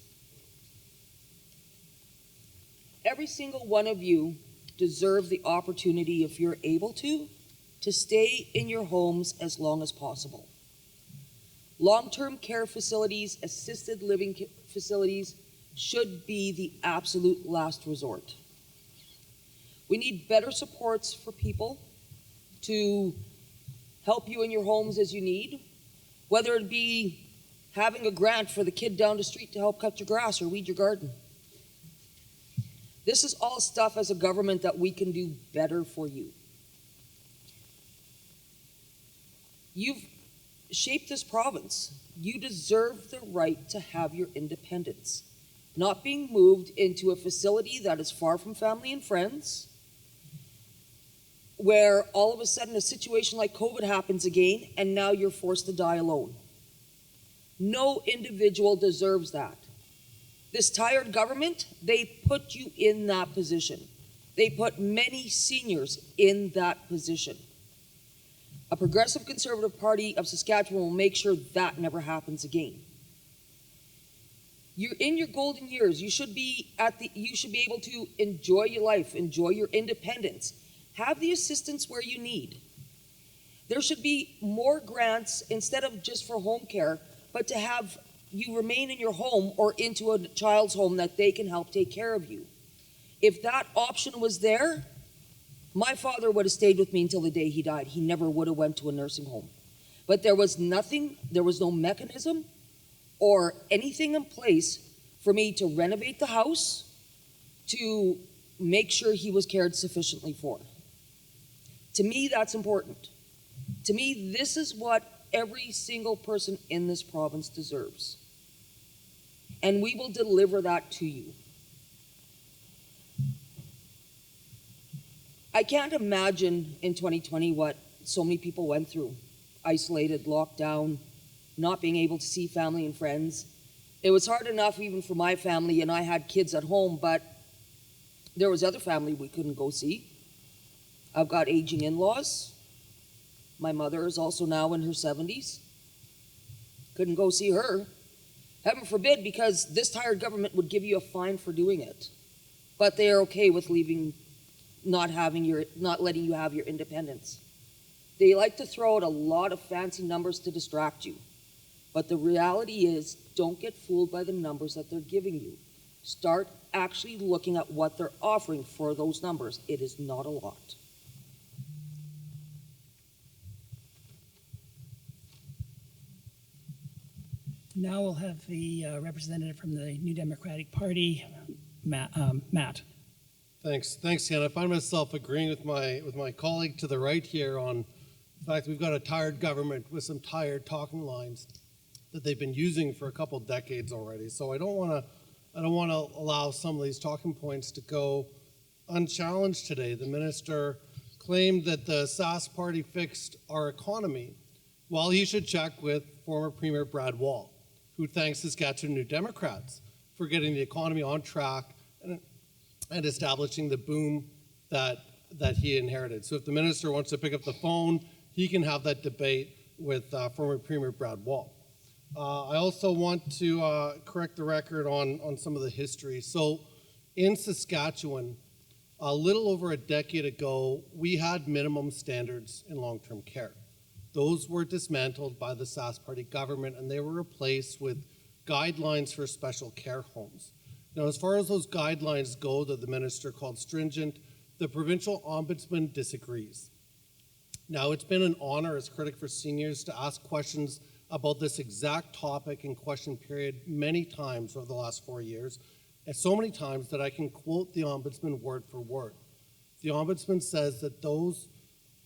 Every single one of you deserve the opportunity, if you're able to stay in your homes as long as possible. Long-term care facilities, assisted living facilities should be the absolute last resort. We need better supports for people to help you in your homes as you need, whether it be having a grant for the kid down the street to help cut your grass or weed your garden. This is all stuff as a government that we can do better for you. shaped this province. You deserve the right to have your independence. Not being moved into a facility that is far from family and friends, where all of a sudden a situation like COVID happens again and now you're forced to die alone. No individual deserves that. This tired government, they put you in that position. They put many seniors in that position. A progressive Conservative Party of Saskatchewan will make sure that never happens again. You're in your golden years. You should be able to enjoy your life, enjoy your independence, have the assistance where you need. There should be more grants instead of just for home care, but to have you remain in your home or into a child's home that they can help take care of you. If that option was there, my father would have stayed with me until the day he died. He never would have went to a nursing home. But there was nothing, there was no mechanism or anything in place for me to renovate the house, to make sure he was cared sufficiently for. To me, that's important. To me, this is what every single person in this province deserves. And we will deliver that to you. I can't imagine in 2020 what so many people went through. Isolated, locked down, not being able to see family and friends. It was hard enough even for my family, and I had kids at home, but there was other family we couldn't go see. I've got aging in-laws. My mother is also now in her 70s. Couldn't go see her. Heaven forbid, because this tired government would give you a fine for doing it. But they are okay with leaving, not letting you have your independence. They like to throw out a lot of fancy numbers to distract you. But the reality is, don't get fooled by the numbers that they're giving you. Start actually looking at what they're offering for those numbers. It is not a lot. Now we'll have the representative from the New Democratic Party, Matt. Thanks, Ken. I find myself agreeing with my colleague to the right here on the fact we've got a tired government with some tired talking lines that they've been using for a couple decades already. So I don't want to allow some of these talking points to go unchallenged today. The minister claimed that the Sask party fixed our economy. Well, he should check with former Premier Brad Wall, who thanks Saskatchewan New Democrats for getting the economy on track and establishing the boom that he inherited. So if the minister wants to pick up the phone, he can have that debate with former Premier Brad Wall. I also want to correct the record on some of the history. So in Saskatchewan, a little over a decade ago, we had minimum standards in long-term care. Those were dismantled by the Sask party government, and they were replaced with guidelines for special care homes. Now, as far as those guidelines go that the minister called stringent, the provincial ombudsman disagrees. Now, it's been an honor as critic for seniors to ask questions about this exact topic in question period many times over the last 4 years, and so many times that I can quote the ombudsman word for word. The ombudsman says that those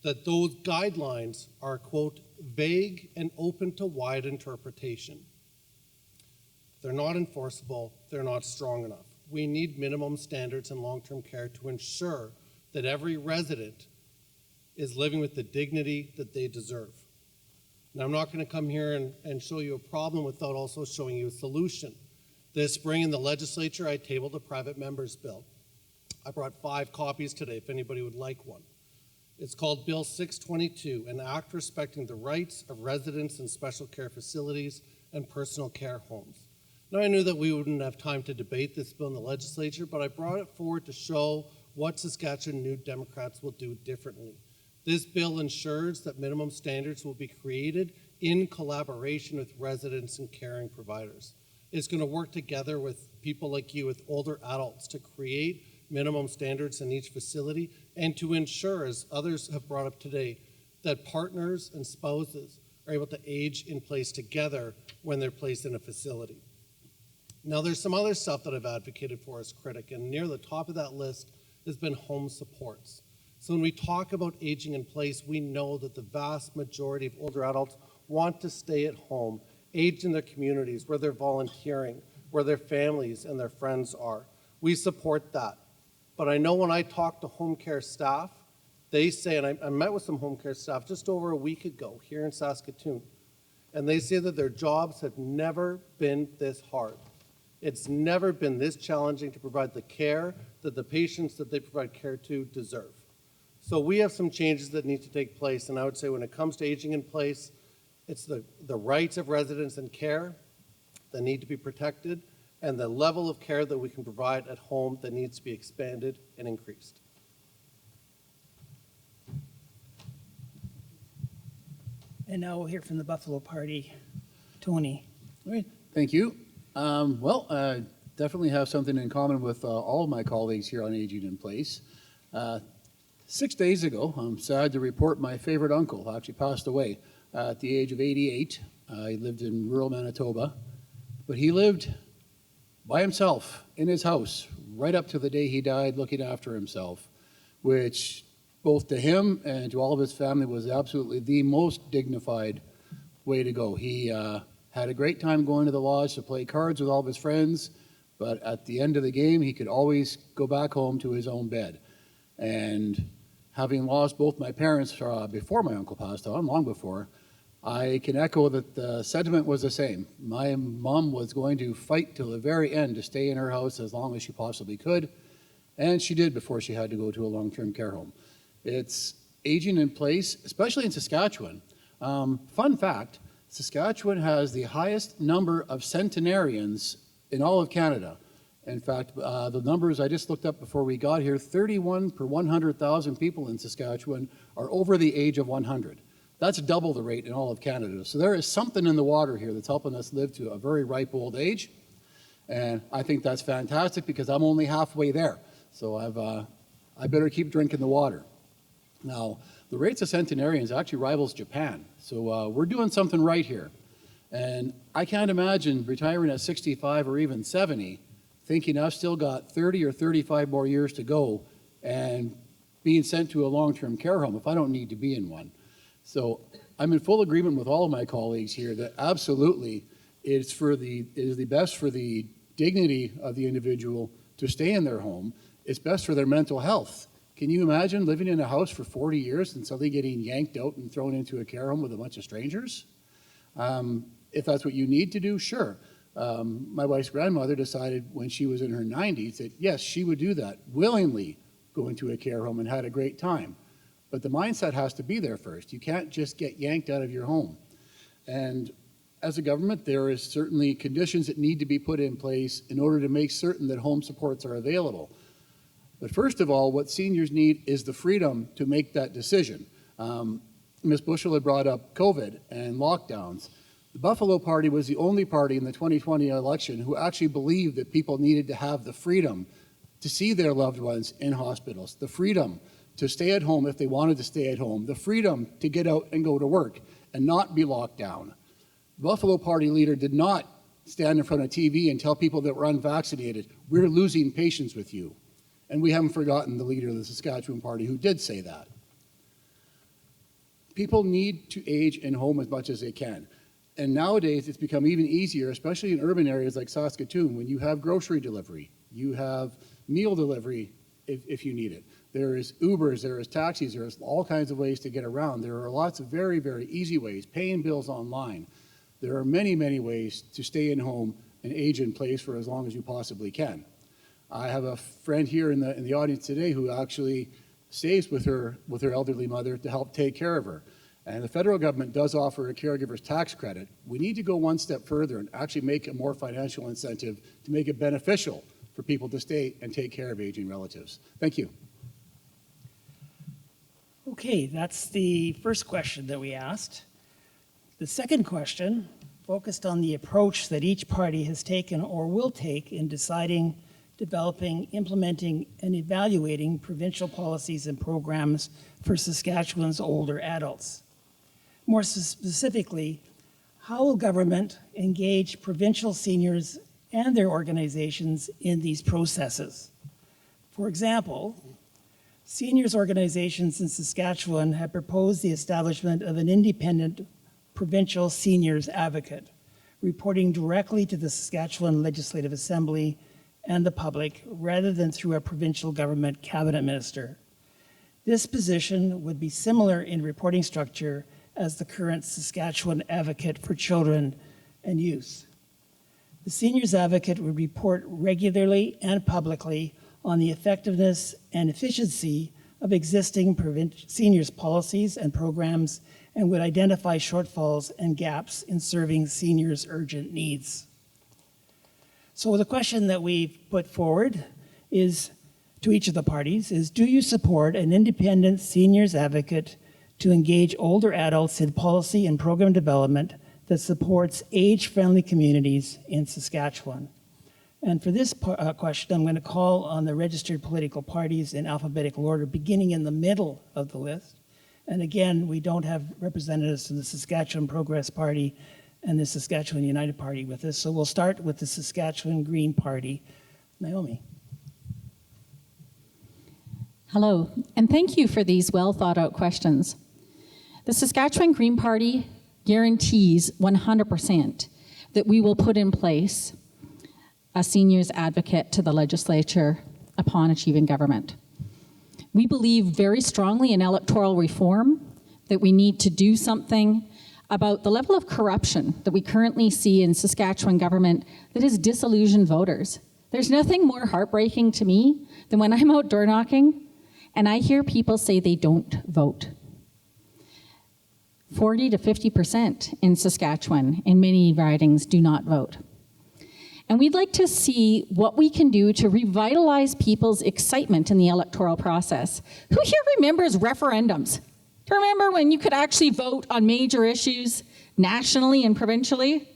guidelines are, quote, vague and open to wide interpretation. They're not enforceable, they're not strong enough. We need minimum standards in long-term care to ensure that every resident is living with the dignity that they deserve. Now, I'm not going to come here and show you a problem without also showing you a solution. This spring in the legislature, I tabled a private member's bill. I brought 5 copies today if anybody would like one. It's called Bill 622, an act respecting the rights of residents in special care facilities and personal care homes. Now, I knew that we wouldn't have time to debate this bill in the legislature, but I brought it forward to show what Saskatchewan New Democrats will do differently. This bill ensures that minimum standards will be created in collaboration with residents and caring providers. It's going to work together with people like you, with older adults, to create minimum standards in each facility and to ensure, as others have brought up today, that partners and spouses are able to age in place together when they're placed in a facility. Now, there's some other stuff that I've advocated for as critic, and near the top of that list has been home supports. So when we talk about aging in place, we know that the vast majority of older adults want to stay at home, age in their communities where they're volunteering, where their families and their friends are. We support that. But I know when I talk to home care staff, they say, and I met with some home care staff just over a week ago here in Saskatoon, and they say that their jobs have never been this hard. It's never been this challenging to provide the care that the patients that they provide care to deserve. So we have some changes that need to take place, and I would say when it comes to aging in place, it's the rights of residents and care that need to be protected, and the level of care that we can provide at home that needs to be expanded and increased. And now we'll hear from the Buffalo Party. Tony. All right, thank you. Definitely have something in common with all of my colleagues here on Aging in Place. 6 days ago, I'm sad to report my favorite uncle actually passed away at the age of 88. He lived in rural Manitoba, but he lived by himself in his house right up to the day he died, looking after himself, which both to him and to all of his family was absolutely the most dignified way to go. He had a great time going to the lodge to play cards with all of his friends, but at the end of the game, he could always go back home to his own bed. And having lost both my parents before my uncle passed on, long before, I can echo that the sentiment was the same. My mom was going to fight till the very end to stay in her house as long as she possibly could, and she did before she had to go to a long-term care home. It's aging in place, especially in Saskatchewan. Fun fact, Saskatchewan has the highest number of centenarians in all of Canada. In fact, the numbers I just looked up before we got here, 31 per 100,000 people in Saskatchewan are over the age of 100. That's double the rate in all of Canada. So there is something in the water here that's helping us live to a very ripe old age. And I think that's fantastic because I'm only halfway there. So I better keep drinking the water. Now, the rates of centenarians actually rivals Japan. So we're doing something right here. And I can't imagine retiring at 65 or even 70, thinking I've still got 30 or 35 more years to go and being sent to a long-term care home if I don't need to be in one. So I'm in full agreement with all of my colleagues here that absolutely it is the best for the dignity of the individual to stay in their home. It's best for their mental health. Can you imagine living in a house for 40 years and suddenly getting yanked out and thrown into a care home with a bunch of strangers? If that's what you need to do, sure. My wife's grandmother decided when she was in her 90s that yes, she would do that, willingly go into a care home and had a great time. But the mindset has to be there first. You can't just get yanked out of your home. And as a government, there is certainly conditions that need to be put in place in order to make certain that home supports are available. But first of all, what seniors need is the freedom to make that decision. Ms. Bushel had brought up COVID and lockdowns. The Buffalo Party was the only party in the 2020 election who actually believed that people needed to have the freedom to see their loved ones in hospitals, the freedom to stay at home if they wanted to stay at home, the freedom to get out and go to work and not be locked down. The Buffalo Party leader did not stand in front of TV and tell people that were unvaccinated, we're losing patience with you. And we haven't forgotten the leader of the Saskatchewan Party who did say that. People need to age in home as much as they can. And nowadays, it's become even easier, especially in urban areas like Saskatoon, when you have grocery delivery, you have meal delivery if you need it. There is Ubers, there is taxis, there is all kinds of ways to get around. There are lots of very, very easy ways, paying bills online. There are many, many ways to stay in home and age in place for as long as you possibly can. I have a friend here in the audience today who actually stays with her elderly mother to help take care of her. And the federal government does offer a caregiver's tax credit. We need to go one step further and actually make a more financial incentive to make it beneficial for people to stay and take care of aging relatives. Thank you. Okay, that's the first question that we asked. The second question focused on the approach that each party has taken or will take in deciding, developing, implementing, and evaluating provincial policies and programs for Saskatchewan's older adults. More specifically, how will government engage provincial seniors and their organizations in these processes? For example, seniors organizations in Saskatchewan have proposed the establishment of an independent Provincial Seniors Advocate, reporting directly to the Saskatchewan Legislative Assembly and the public rather than through a provincial government cabinet minister. This position would be similar in reporting structure as the current Saskatchewan Advocate for Children and Youth. The Seniors Advocate would report regularly and publicly on the effectiveness and efficiency of existing seniors policies and programs and would identify shortfalls and gaps in serving seniors' urgent needs. So the question that we've put forward is to each of the parties is, do you support an independent seniors advocate to engage older adults in policy and program development that supports age-friendly communities in Saskatchewan? And for this question, I'm going to call on the registered political parties in alphabetical order, beginning in the middle of the list. And again, we don't have representatives from the Saskatchewan Progress Party and the Saskatchewan United Party with us. So we'll start with the Saskatchewan Green Party. Naomi. Hello, and thank you for these well thought out questions. The Saskatchewan Green Party guarantees 100% that we will put in place a seniors advocate to the legislature upon achieving government. We believe very strongly in electoral reform, that we need to do something about the level of corruption that we currently see in Saskatchewan government that has disillusioned voters. There's nothing more heartbreaking to me than when I'm out door knocking and I hear people say they don't vote. 40 to 50% in Saskatchewan in many ridings do not vote. And we'd like to see what we can do to revitalize people's excitement in the electoral process. Who here remembers referendums? Do you remember when you could actually vote on major issues nationally and provincially?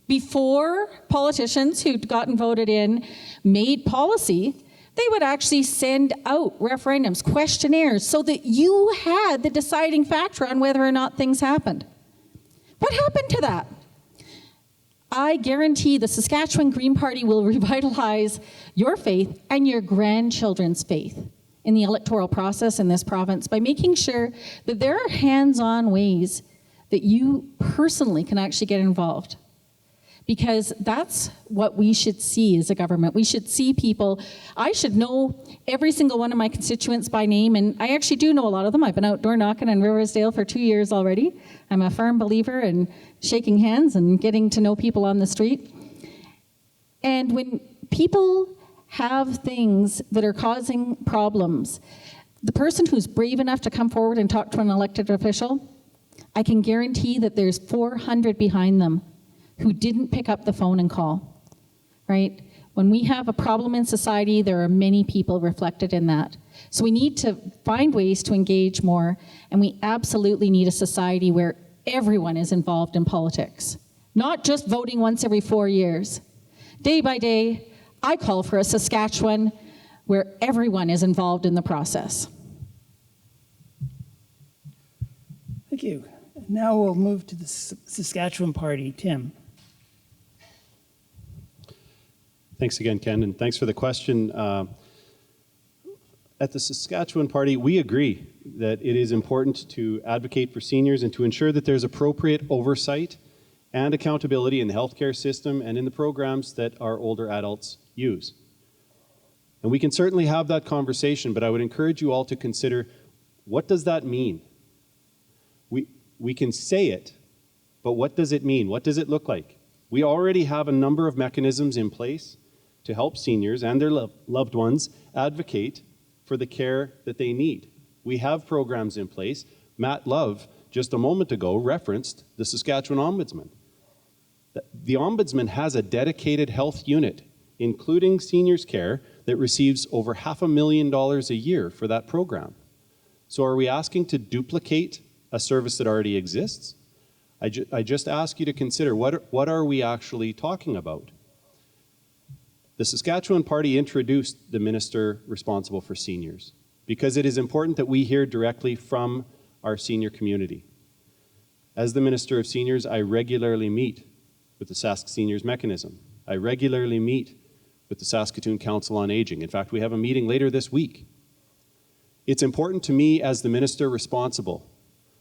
Before politicians who'd gotten voted in made policy, they would actually send out referendums, questionnaires, so that you had the deciding factor on whether or not things happened. What happened to that? I guarantee the Saskatchewan Green Party will revitalize your faith and your grandchildren's faith in the electoral process in this province by making sure that there are hands-on ways that you personally can actually get involved. Because that's what we should see as a government. We should see people. I should know every single one of my constituents by name, and I actually do know a lot of them. I've been out door knocking in Riversdale for 2 years already. I'm a firm believer in shaking hands and getting to know people on the street. And when people have things that are causing problems, the person who's brave enough to come forward and talk to an elected official, I can guarantee that there's 400 behind them who didn't pick up the phone and call, right? When we have a problem in society, there are many people reflected in that. So we need to find ways to engage more, and we absolutely need a society where everyone is involved in politics, not just voting once every 4 years. Day by day, I call for a Saskatchewan where everyone is involved in the process. Thank you. Now we'll move to the Saskatchewan Party. Tim. Thanks again, Ken, and thanks for the question. At the Saskatchewan Party, we agree that it is important to advocate for seniors and to ensure that there's appropriate oversight and accountability in the healthcare system and in the programs that our older adults use. And we can certainly have that conversation, but I would encourage you all to consider, what does that mean? We can say it, but what does it mean? What does it look like? We already have a number of mechanisms in place to help seniors and their loved ones advocate for the care that they need. We have programs in place. Matt Love, just a moment ago, referenced the Saskatchewan Ombudsman. The Ombudsman has a dedicated health unit, including seniors care, that receives over $500,000 a year for that program. So are we asking to duplicate a service that already exists? I just ask you to consider, what are we actually talking about? The Saskatchewan Party introduced the minister responsible for seniors because it is important that we hear directly from our senior community. As the Minister of Seniors, I regularly meet with the Sask Seniors Mechanism. I regularly meet with the Saskatoon Council on Aging. In fact, we have a meeting later this week. It's important to me as the minister responsible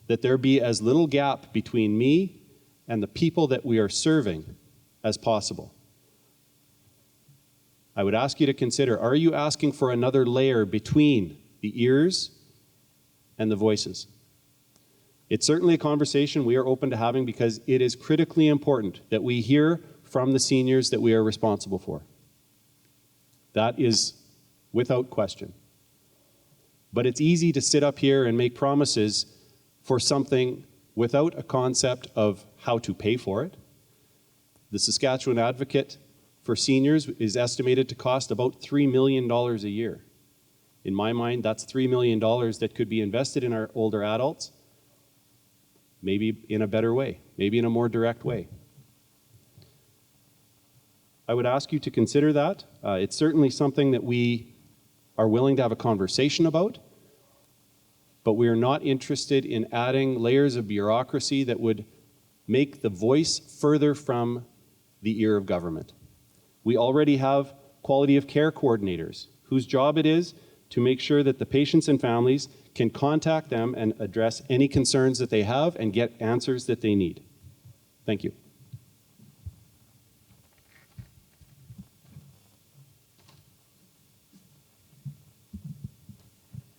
that there be as little gap between me and the people that we are serving as possible. I would ask you to consider, are you asking for another layer between the ears and the voices? It's certainly a conversation we are open to having because it is critically important that we hear from the seniors that we are responsible for. That is without question. But it's easy to sit up here and make promises for something without a concept of how to pay for it. The Saskatchewan Advocate for Seniors is estimated to cost about $3 million a year. In my mind, that's $3 million that could be invested in our older adults, maybe in a better way, maybe in a more direct way. I would ask you to consider that. It's certainly something that we are willing to have a conversation about, but we are not interested in adding layers of bureaucracy that would make the voice further from the ear of government. We already have quality of care coordinators whose job it is to make sure that the patients and families can contact them and address any concerns that they have and get answers that they need. Thank you.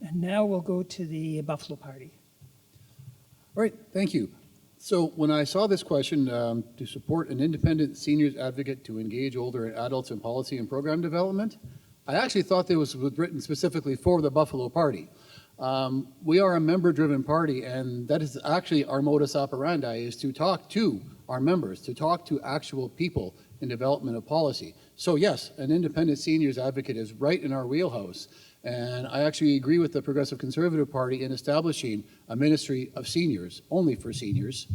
And now we'll go to the Buffalo Party. All right, thank you. So when I saw this question, to support an independent seniors advocate to engage older adults in policy and program development, I actually thought that was written specifically for the Buffalo Party. We are a member-driven party, and that is actually our modus operandi, is to talk to our members, to talk to actual people in development of policy. So yes, an independent seniors advocate is right in our wheelhouse. And I actually agree with the Progressive Conservative Party in establishing a ministry of seniors, only for seniors,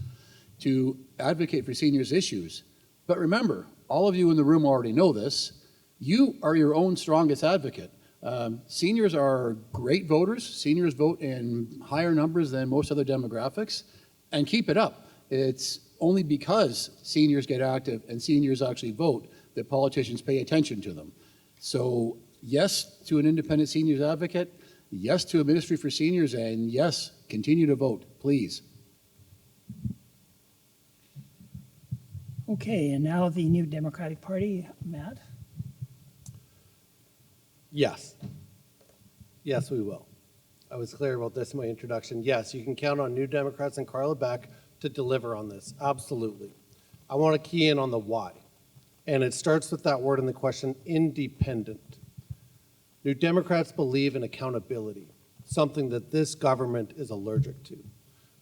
to advocate for seniors' issues. But remember, all of you in the room already know this, you are your own strongest advocate. Seniors are great voters. Seniors vote in higher numbers than most other demographics, and keep it up. It's only because seniors get active and seniors actually vote that politicians pay attention to them. So yes to an independent seniors advocate, yes to a ministry for seniors, and yes, continue to vote, please. Okay, and now the New Democratic Party, Matt. Yes. Yes, we will. I was clear about this in my introduction. Yes, you can count on New Democrats and Carla Beck to deliver on this. Absolutely. I want to key in on the why. And it starts with that word in the question, independent. New Democrats believe in accountability, something that this government is allergic to.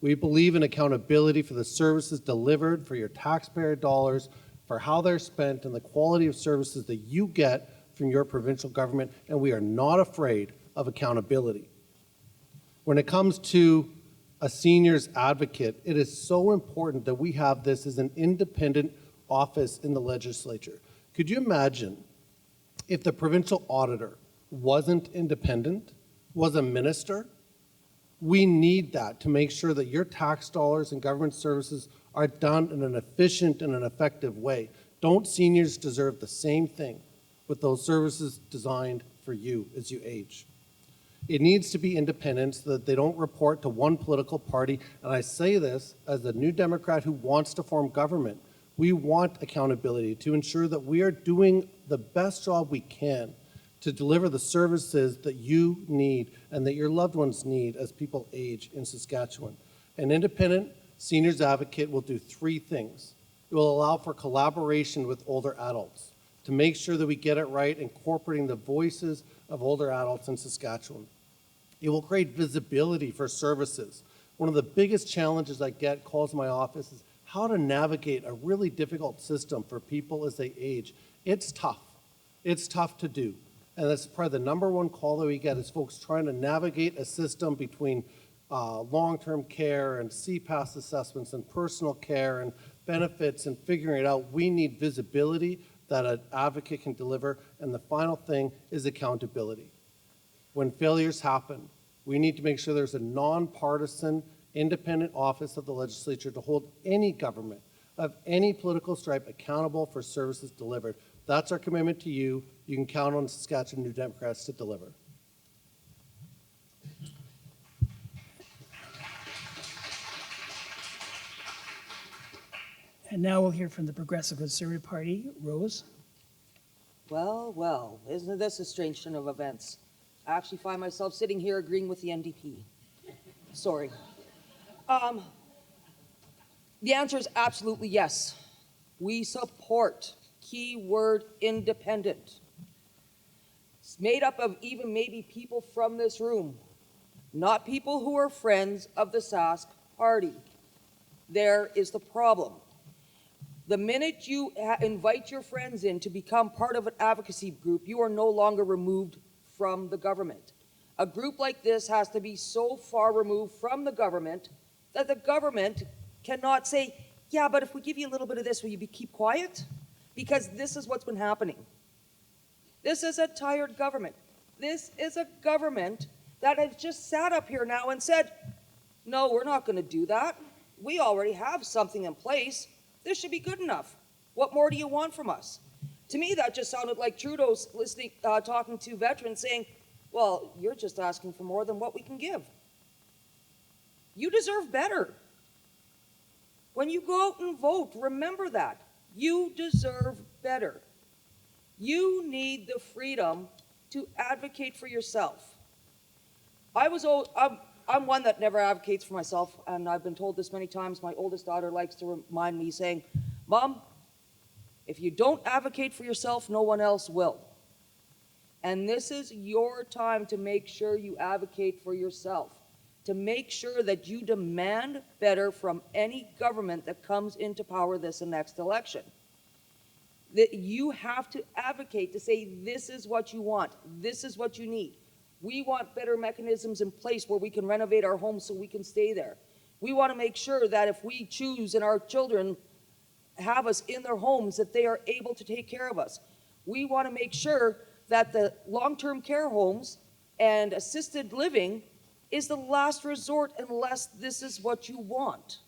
We believe in accountability for the services delivered, for your taxpayer dollars, for how they're spent, and the quality of services that you get from your provincial government, and we are not afraid of accountability. When it comes to a seniors advocate, it is so important that we have this as an independent office in the legislature. Could you imagine if the provincial auditor wasn't independent, was a minister? We need that to make sure that your tax dollars and government services are done in an efficient and an effective way. Don't seniors deserve the same thing with those services designed for you as you age? It needs to be independent so that they don't report to one political party. And I say this as a New Democrat who wants to form government. We want accountability to ensure that we are doing the best job we can to deliver the services that you need and that your loved ones need as people age in Saskatchewan. An independent seniors advocate will do three things. It will allow for collaboration with older adults to make sure that we get it right, incorporating the voices of older adults in Saskatchewan. It will create visibility for services. One of the biggest challenges I get calls my office is how to navigate a really difficult system for people as they age. It's tough. It's tough to do. And that's probably the number one call that we get is folks trying to navigate a system between long-term care and CPAS assessments and personal care and benefits and figuring it out. We need visibility that an advocate can deliver. And the final thing is accountability. When failures happen, we need to make sure there's a nonpartisan, independent office of the legislature to hold any government of any political stripe accountable for services delivered. That's our commitment to you. You can count on Saskatchewan New Democrats to deliver. And now we'll hear from the Progressive Conservative Party. Rose? Well, well, isn't this a strange turn of events? I actually find myself sitting here agreeing with the NDP. Sorry. The answer is absolutely yes. We support keyword independent. It's made up of even maybe people from this room, not people who are friends of the Sask party. There is the problem. The minute you invite your friends in to become part of an advocacy group, you are no longer removed from the government. A group like this has to be so far removed from the government that the government cannot say, yeah, but if we give you a little bit of this, will you keep quiet? Because this is what's been happening. This is a tired government. This is a government that has just sat up here now and said, no, we're not going to do that. We already have something in place. This should be good enough. What more do you want from us? To me, that just sounded like Trudeau's listening, talking to veterans saying, well, you're just asking for more than what we can give. You deserve better. When you go out and vote, remember that. You deserve better. You need the freedom to advocate for yourself. I'm one that never advocates for myself, and I've been told this many times. My oldest daughter likes to remind me, saying, Mom, if you don't advocate for yourself, no one else will. And this is your time to make sure you advocate for yourself, to make sure that you demand better from any government that comes into power this next election. That you have to advocate to say, this is what you want, this is what you need. We want better mechanisms in place where we can renovate our homes so we can stay there. We want to make sure that if we choose and our children have us in their homes, that they are able to take care of us. We want to make sure that the long-term care homes and assisted living is the last resort unless this is what you want.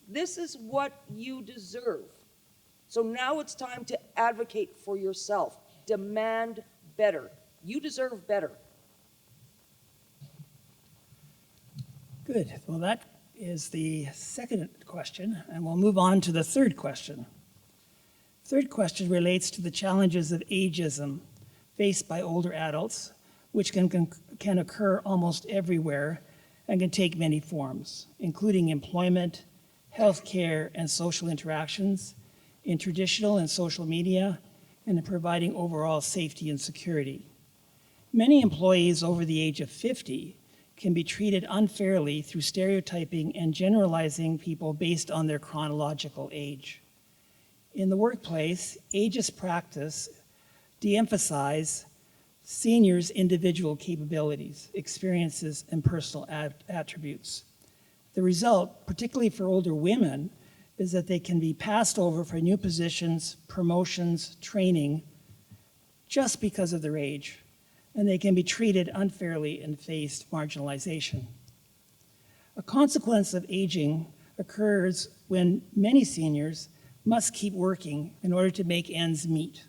This is what you deserve. So now it's time to advocate for yourself. Demand better. You deserve better. Good. Well, that is the second question, and we'll move on to the third question. Third question relates to the challenges of ageism faced by older adults, which can occur almost everywhere and can take many forms, including employment, healthcare, and social interactions, in traditional and social media, and in providing overall safety and security. Many employees over the age of 50 can be treated unfairly through stereotyping and generalizing people based on their chronological age. In the workplace, ageist practice de-emphasize seniors' individual capabilities, experiences, and personal attributes. The result, particularly for older women, is that they can be passed over for new positions, promotions, training, just because of their age, and they can be treated unfairly and face marginalization. A consequence of aging occurs when many seniors must keep working in order to make ends meet.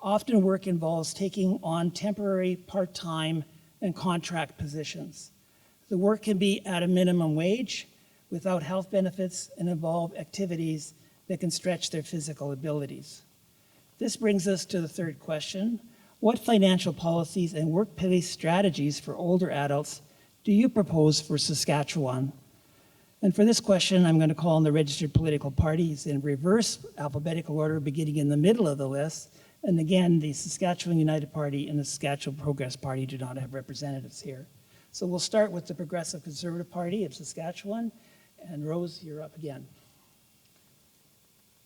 Often work involves taking on temporary, part-time, and contract positions. The work can be at a minimum wage, without health benefits, and involve activities that can stretch their physical abilities. This brings us to the third question. What financial policies and workplace strategies for older adults do you propose for Saskatchewan? And for this question, I'm going to call on the registered political parties in reverse alphabetical order, beginning in the middle of the list. And again, the Saskatchewan United Party and the Saskatchewan Progress Party do not have representatives here. So we'll start with the Progressive Conservative Party of Saskatchewan. And Rose, you're up again.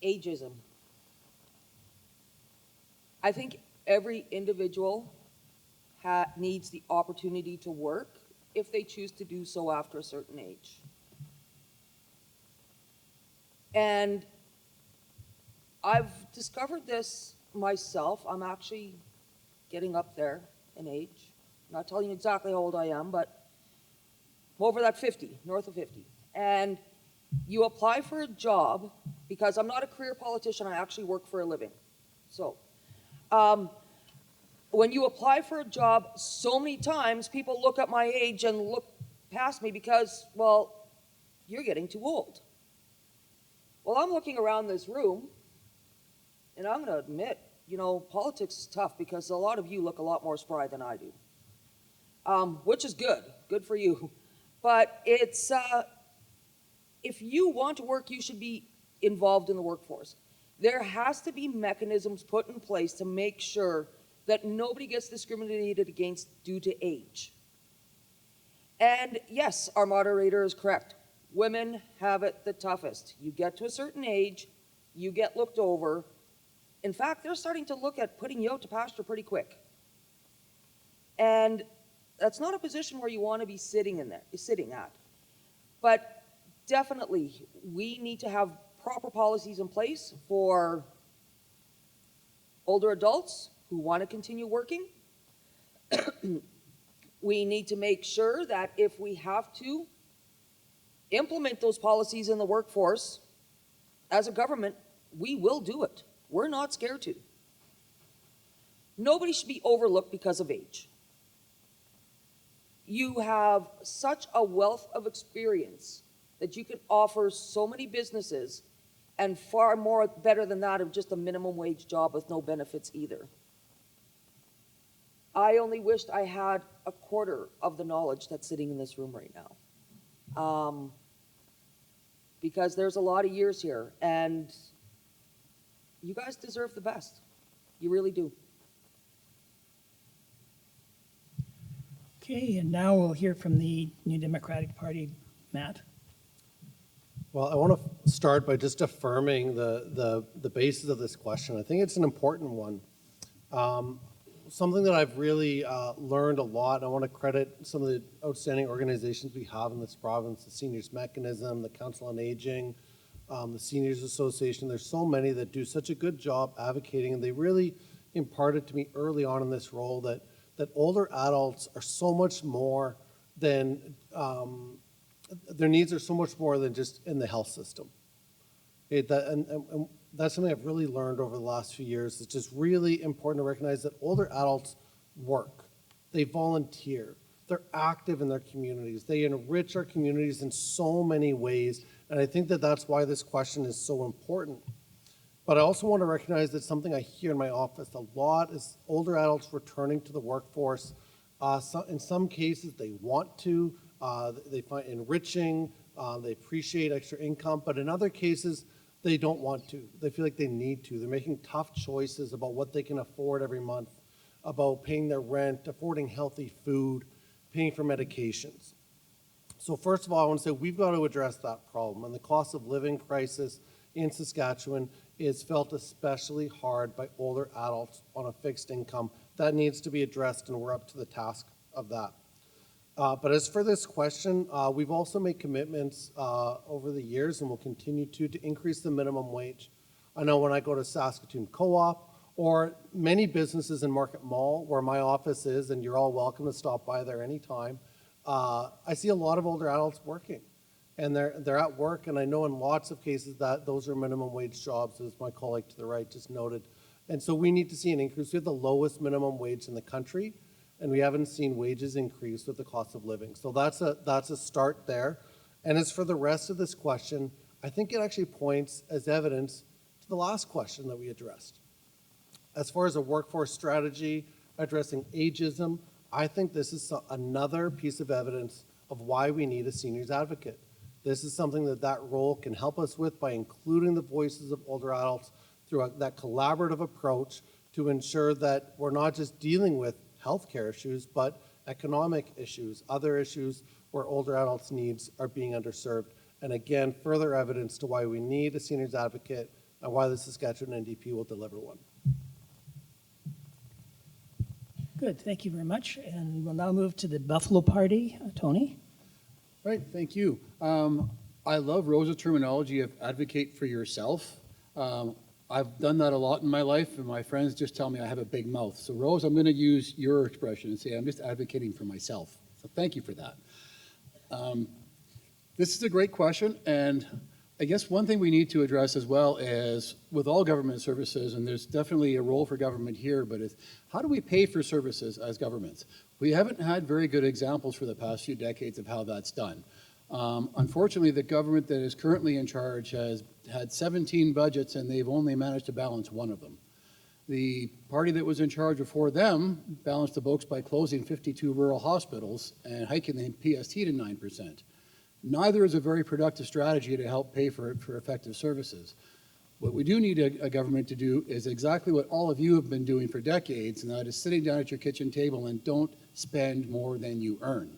Ageism. I think every individual needs the opportunity to work if they choose to do so after a certain age. And I've discovered this myself. I'm actually getting up there in age. I'm not telling you exactly how old I am, but I'm over that 50, north of 50. And you apply for a job, because I'm not a career politician, I actually work for a living. So, when you apply for a job, so many times people look at my age and look past me because, well, you're getting too old. Well, I'm looking around this room, and I'm going to admit, you know, politics is tough because a lot of you look a lot more spry than I do, which is good. Good for you. But it's, if you want to work, you should be involved in the workforce. There has to be mechanisms put in place to make sure that nobody gets discriminated against due to age. And yes, our moderator is correct. Women have it the toughest. You get to a certain age, you get looked over. In fact, they're starting to look at putting you out to pasture pretty quick. And that's not a position where you want to be sitting at. But definitely, we need to have proper policies in place for older adults who want to continue working. We need to make sure that if we have to implement those policies in the workforce, as a government, we will do it. We're not scared to. Nobody should be overlooked because of age. You have such a wealth of experience that you can offer so many businesses, and far more better than that of just a minimum wage job with no benefits either. I only wished I had a quarter of the knowledge that's sitting in this room right now. Because there's a lot of years here, and you guys deserve the best. You really do. Okay, and now we'll hear from the New Democratic Party, Matt. Well, I want to start by just affirming the basis of this question. I think it's an important one. Something that I've really learned a lot. I want to credit some of the outstanding organizations we have in this province, the Seniors Mechanism, the Council on Aging, the Seniors Association. There's so many that do such a good job advocating, and they really imparted to me early on in this role that older adults are so much more than, their needs are so much more than just in the health system. And that's something I've really learned over the last few years. It's just really important to recognize that older adults work. They volunteer. They're active in their communities. They enrich our communities in so many ways. And I think that that's why this question is so important. But I also want to recognize that something I hear in my office a lot is older adults returning to the workforce. In some cases, they want to. They find enriching. They appreciate extra income. But in other cases, they don't want to. They feel like they need to. They're making tough choices about what they can afford every month, about paying their rent, affording healthy food, paying for medications. So first of all, I want to say we've got to address that problem. And the cost of living crisis in Saskatchewan is felt especially hard by older adults on a fixed income. That needs to be addressed, and we're up to the task of that. But as for this question, we've also made commitments over the years, and will continue to increase the minimum wage. I know when I go to Saskatoon Co-op or many businesses in Market Mall, where my office is, and you're all welcome to stop by there anytime, I see a lot of older adults working. And they're at work, and I know in lots of cases that those are minimum wage jobs, as my colleague to the right just noted. And so we need to see an increase. We have the lowest minimum wage in the country, and we haven't seen wages increase with the cost of living. So that's a start there. And as for the rest of this question, I think it actually points as evidence to the last question that we addressed. As far as a workforce strategy addressing ageism, I think this is another piece of evidence of why we need a seniors advocate. This is something that role can help us with by including the voices of older adults through that collaborative approach to ensure that we're not just dealing with healthcare issues, but economic issues, other issues where older adults' needs are being underserved. And again, further evidence to why we need a seniors advocate and why the Saskatchewan NDP will deliver one. Good, thank you very much. And we'll now move to the Buffalo Party. Tony? Right, thank you. I love Rosa's terminology of advocate for yourself. I've done that a lot in my life, and my friends just tell me I have a big mouth. So Rose, I'm going to use your expression and say I'm just advocating for myself. So thank you for that. This is a great question, and I guess one thing we need to address as well is with all government services, and there's definitely a role for government here, but it's how do we pay for services as governments? We haven't had very good examples for the past few decades of how that's done. Unfortunately, the government that is currently in charge has had 17 budgets and they've only managed to balance one of them. The party that was in charge before them balanced the books by closing 52 rural hospitals and hiking the PST to 9%. Neither is a very productive strategy to help pay for effective services. What we do need a government to do is exactly what all of you have been doing for decades, and that is sitting down at your kitchen table and don't spend more than you earn.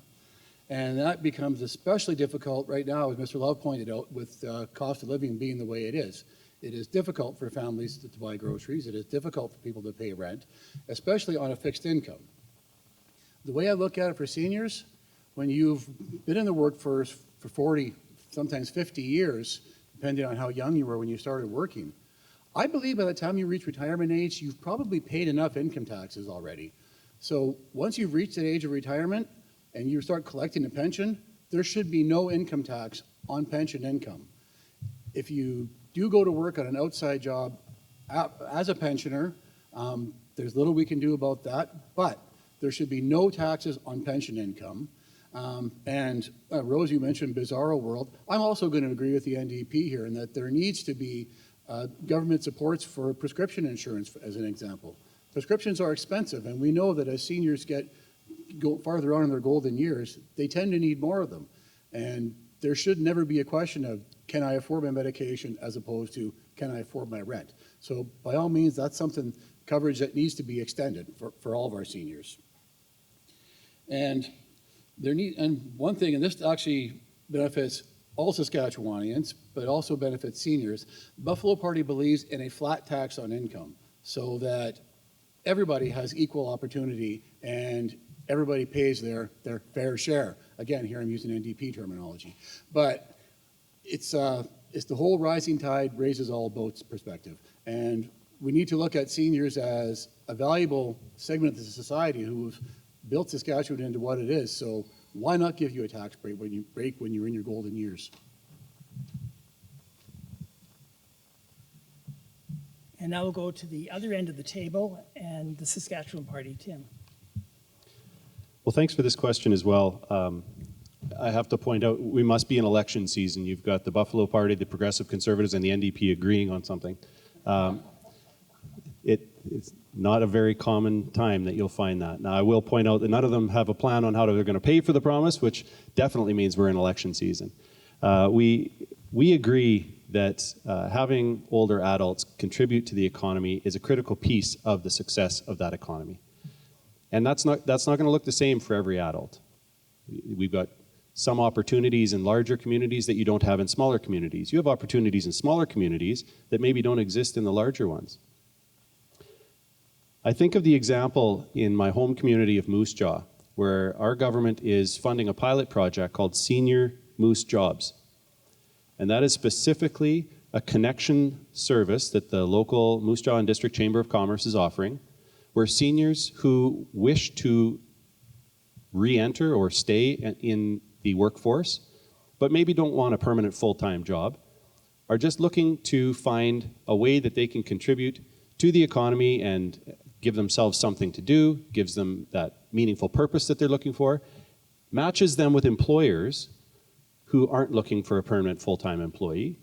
And that becomes especially difficult right now, as Mr. Love pointed out, with cost of living being the way it is. It is difficult for families to buy groceries. It is difficult for people to pay rent, especially on a fixed income. The way I look at it for seniors, when you've been in the workforce for 40, sometimes 50 years, depending on how young you were when you started working, I believe by the time you reach retirement age, you've probably paid enough income taxes already. So once you've reached the age of retirement and you start collecting a pension, there should be no income tax on pension income. If you do go to work on an outside job as a pensioner, there's little we can do about that, but there should be no taxes on pension income. Rose, you mentioned bizarro world. I'm also going to agree with the NDP here in that there needs to be government supports for prescription insurance, as an example. Prescriptions are expensive, and we know that as seniors go farther on in their golden years, they tend to need more of them. And there should never be a question of, can I afford my medication, as opposed to, can I afford my rent? So by all means, that's something, coverage that needs to be extended for all of our seniors. And one thing, and this actually benefits all Saskatchewanians, but also benefits seniors, the Buffalo Party believes in a flat tax on income so that everybody has equal opportunity and everybody pays their fair share. Again, here I'm using NDP terminology. But it's the whole rising tide raises all boats perspective. And we need to look at seniors as a valuable segment of the society who've built Saskatchewan into what it is. So why not give you a tax break when you're in your golden years? And now we'll go to the other end of the table and the Saskatchewan Party. Tim. Well, thanks for this question as well. I have to point out, we must be in election season. You've got the Buffalo Party, the Progressive Conservatives, and the NDP agreeing on something. It's not a very common time that you'll find that. Now, I will point out that none of them have a plan on how they're going to pay for the promise, which definitely means we're in election season. We agree that having older adults contribute to the economy is a critical piece of the success of that economy. And that's not going to look the same for every adult. We've got some opportunities in larger communities that you don't have in smaller communities. You have opportunities in smaller communities that maybe don't exist in the larger ones. I think of the example in my home community of Moose Jaw, where our government is funding a pilot project called Senior Moose Jobs. And that is specifically a connection service that the local Moose Jaw and District Chamber of Commerce is offering, where seniors who wish to re-enter or stay in the workforce, but maybe don't want a permanent full-time job, are just looking to find a way that they can contribute to the economy and give themselves something to do, gives them that meaningful purpose that they're looking for, matches them with employers who aren't looking for a permanent full-time employee,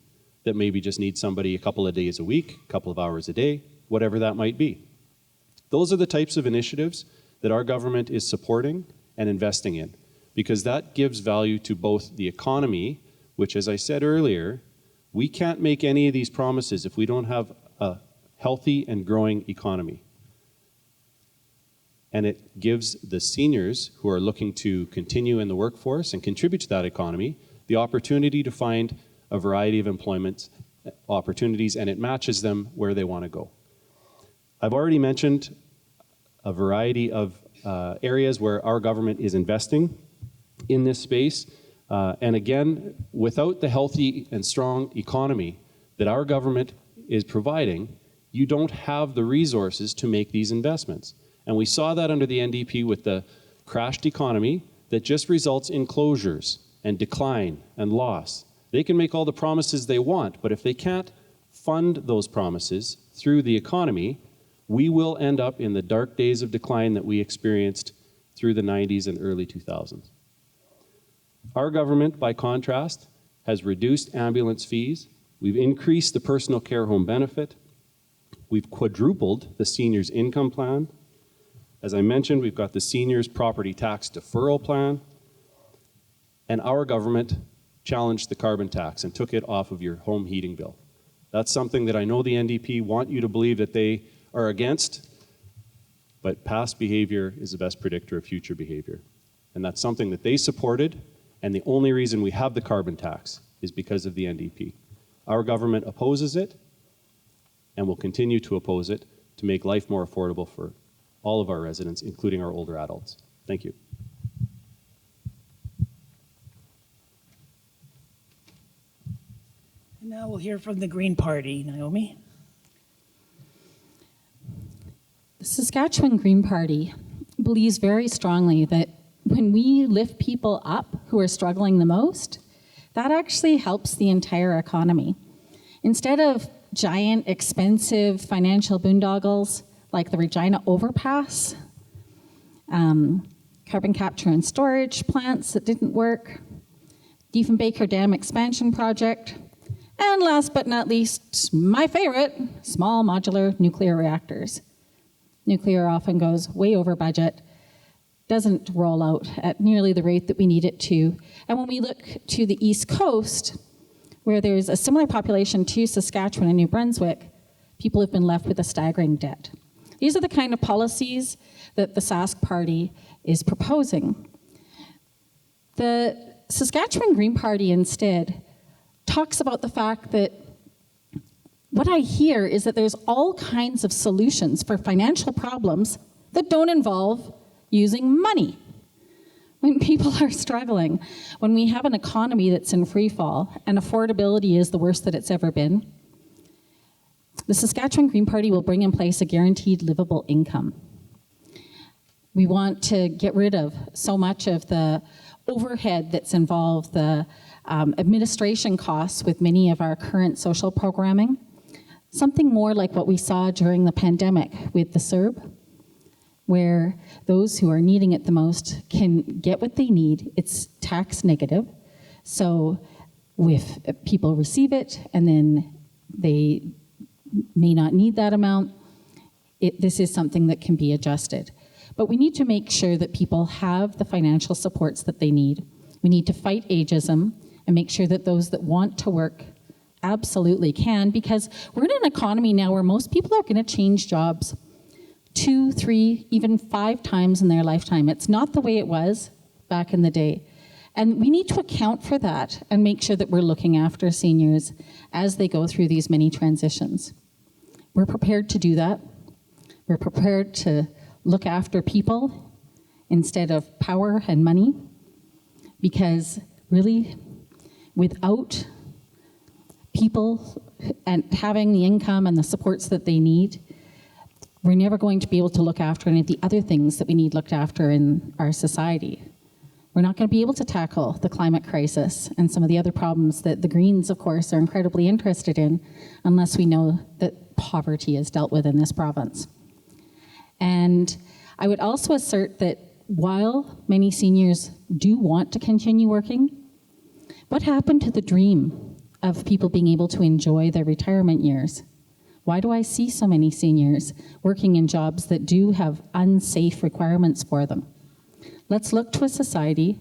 that maybe just need somebody a couple of days a week, a couple of hours a day, whatever that might be. Those are the types of initiatives that our government is supporting and investing in, because that gives value to both the economy, which, as I said earlier, we can't make any of these promises if we don't have a healthy and growing economy. And it gives the seniors who are looking to continue in the workforce and contribute to that economy the opportunity to find a variety of employment opportunities, and it matches them where they want to go. I've already mentioned a variety of areas where our government is investing in this space. And again, without the healthy and strong economy that our government is providing, you don't have the resources to make these investments. And we saw that under the NDP with the crashed economy that just results in closures and decline and loss. They can make all the promises they want, but if they can't fund those promises through the economy, we will end up in the dark days of decline that we experienced through the 90s and early 2000s. Our government, by contrast, has reduced ambulance fees We've increased the personal care home benefit. We've quadrupled the seniors income plan. As I mentioned, we've got the seniors property tax deferral plan. And our government challenged the carbon tax and took it off of your home heating bill. That's something that I know the NDP want you to believe that they are against, but past behavior is the best predictor of future behavior. And that's something that they supported, and the only reason we have the carbon tax is because of the NDP. Our government opposes it, and will continue to oppose it to make life more affordable for all of our residents, including our older adults. Thank you. Now we'll hear from the Green Party. Naomi? The Saskatchewan Green Party believes very strongly that when we lift people up who are struggling the most, that actually helps the entire economy. Instead of giant, expensive financial boondoggles like the Regina Overpass, carbon capture and storage plants that didn't work, Diefenbaker Dam expansion project, and last but not least, my favorite, small modular nuclear reactors. Nuclear often goes way over budget, doesn't roll out at nearly the rate that we need it to. And when we look to the East Coast, where there's a similar population to Saskatchewan and New Brunswick, people have been left with a staggering debt. These are the kind of policies that the Sask Party is proposing. The Saskatchewan Green Party instead talks about the fact that what I hear is that there's all kinds of solutions for financial problems that don't involve using money. When people are struggling, when we have an economy that's in free fall and affordability is the worst that it's ever been, the Saskatchewan Green Party will bring in place a guaranteed livable income. We want to get rid of so much of the overhead that's involved, the administration costs with many of our current social programming. Something more like what we saw during the pandemic with the CERB, where those who are needing it the most can get what they need. It's tax negative. So if people receive it and then they may not need that amount, this is something that can be adjusted. But we need to make sure that people have the financial supports that they need. We need to fight ageism and make sure that those that want to work absolutely can, because we're in an economy now where most people are going to change jobs 2, 3, even 5 times in their lifetime. It's not the way it was back in the day. And we need to account for that and make sure that we're looking after seniors as they go through these many transitions. We're prepared to do that. We're prepared to look after people instead of power and money, because really, without people and having the income and the supports that they need, we're never going to be able to look after any of the other things that we need looked after in our society. We're not going to be able to tackle the climate crisis and some of the other problems that the Greens, of course, are incredibly interested in, unless we know that poverty is dealt with in this province. And I would also assert that while many seniors do want to continue working, what happened to the dream of people being able to enjoy their retirement years? Why do I see so many seniors working in jobs that do have unsafe requirements for them? Let's look to a society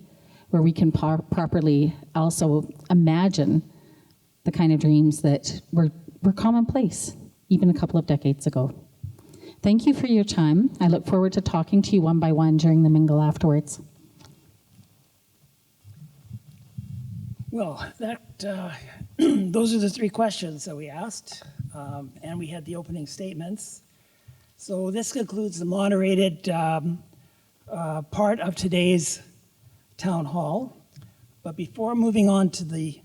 where we can properly also imagine the kind of dreams that were commonplace even a couple of decades ago. Thank you for your time. I look forward to talking to you one by one during the mingle afterwards. Well, those are the 3 questions that we asked, and we had the opening statements. So this concludes the moderated part of today's town hall. But before moving on to the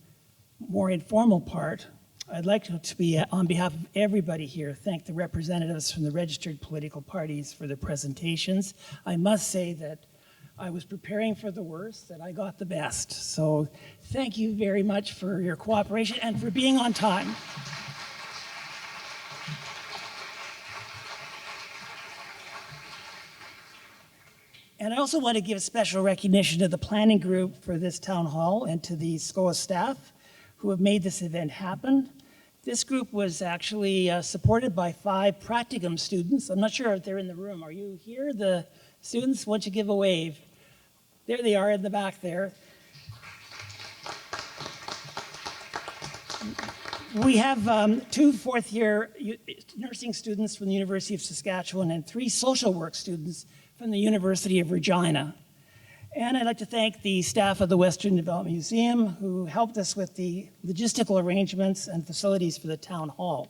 more informal part, I'd like to be, on behalf of everybody here, thank the representatives from the registered political parties for their presentations. I must say that I was preparing for the worst, that I got the best. So thank you very much for your cooperation and for being on time. And I also want to give special recognition to the planning group for this town hall and to the SCOA staff who have made this event happen. This group was actually supported by 5 practicum students. I'm not sure if they're in the room. Are you here, the students? Why don't you give a wave? There they are in the back there. We have 2 fourth-year nursing students from the University of Saskatchewan and 3 social work students from the University of Regina. And I'd like to thank the staff of the Western Development Museum who helped us with the logistical arrangements and facilities for the town hall.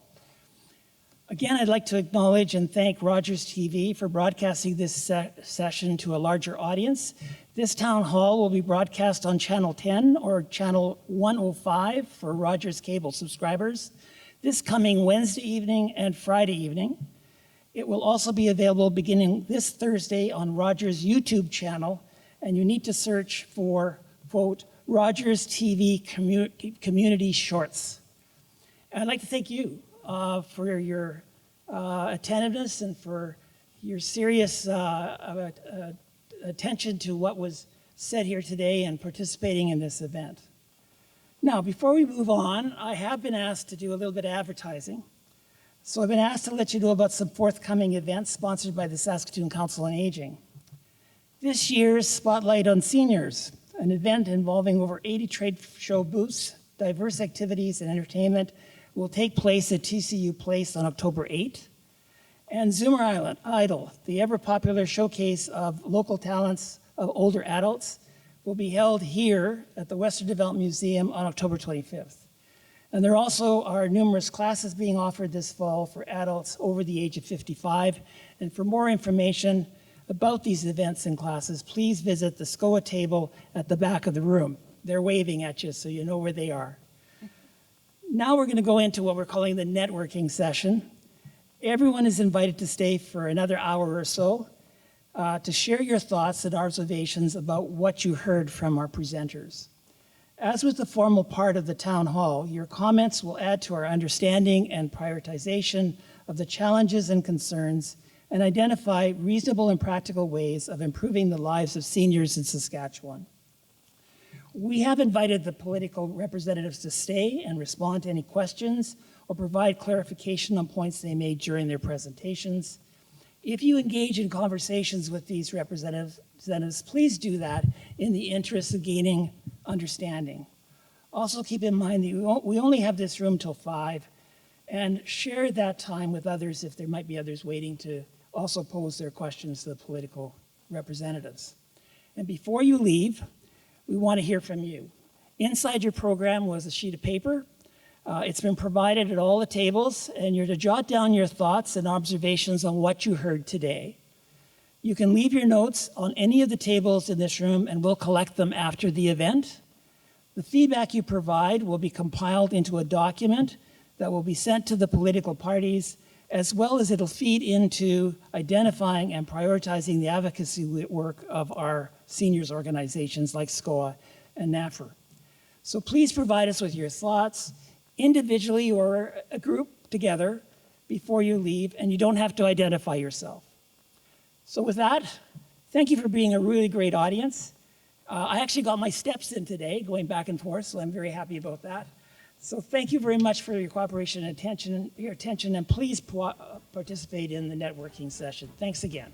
Again, I'd like to acknowledge and thank Rogers TV for broadcasting this session to a larger audience. This town hall will be broadcast on Channel 10 or Channel 105 for Rogers Cable subscribers this coming Wednesday evening and Friday evening. It will also be available beginning this Thursday on Rogers' YouTube channel, and you need to search for, quote, Rogers TV Community Shorts. And I'd like to thank you for your attentiveness and for your serious attention to what was said here today and participating in this event. Now, before we move on, I have been asked to do a little bit of advertising. So I've been asked to let you know about some forthcoming events sponsored by the Saskatoon Council on Aging. This year's Spotlight on Seniors, an event involving over 80 trade show booths, diverse activities, and entertainment, will take place at TCU Place on October 8th. And Zoomer Idol, the ever-popular showcase of local talents of older adults, will be held here at the Western Development Museum on October 25th. And there also are numerous classes being offered this fall for adults over the age of 55. And for more information about these events and classes, please visit the SCOA table at the back of the room. They're waving at you so you know where they are. Now we're going to go into what we're calling the networking session. Everyone is invited to stay for another hour or so to share your thoughts and observations about what you heard from our presenters. As with the formal part of the town hall, your comments will add to our understanding and prioritization of the challenges and concerns and identify reasonable and practical ways of improving the lives of seniors in Saskatchewan. We have invited the political representatives to stay and respond to any questions or provide clarification on points they made during their presentations. If you engage in conversations with these representatives, please do that in the interest of gaining understanding. Also keep in mind that we only have this room till 5, and share that time with others if there might be others waiting to also pose their questions to the political representatives. And before you leave, we want to hear from you. Inside your program was a sheet of paper. It's been provided at all the tables, and you're to jot down your thoughts and observations on what you heard today. You can leave your notes on any of the tables in this room, and we'll collect them after the event. The feedback you provide will be compiled into a document that will be sent to the political parties, as well as it'll feed into identifying and prioritizing the advocacy work of our seniors organizations like SCOA and NAFR. So please provide us with your thoughts, individually or a group together, before you leave, and you don't have to identify yourself. So with that, thank you for being a really great audience. I actually got my steps in today, going back and forth, so I'm very happy about that. So thank you very much for your cooperation and attention, and please participate in the networking session. Thanks again.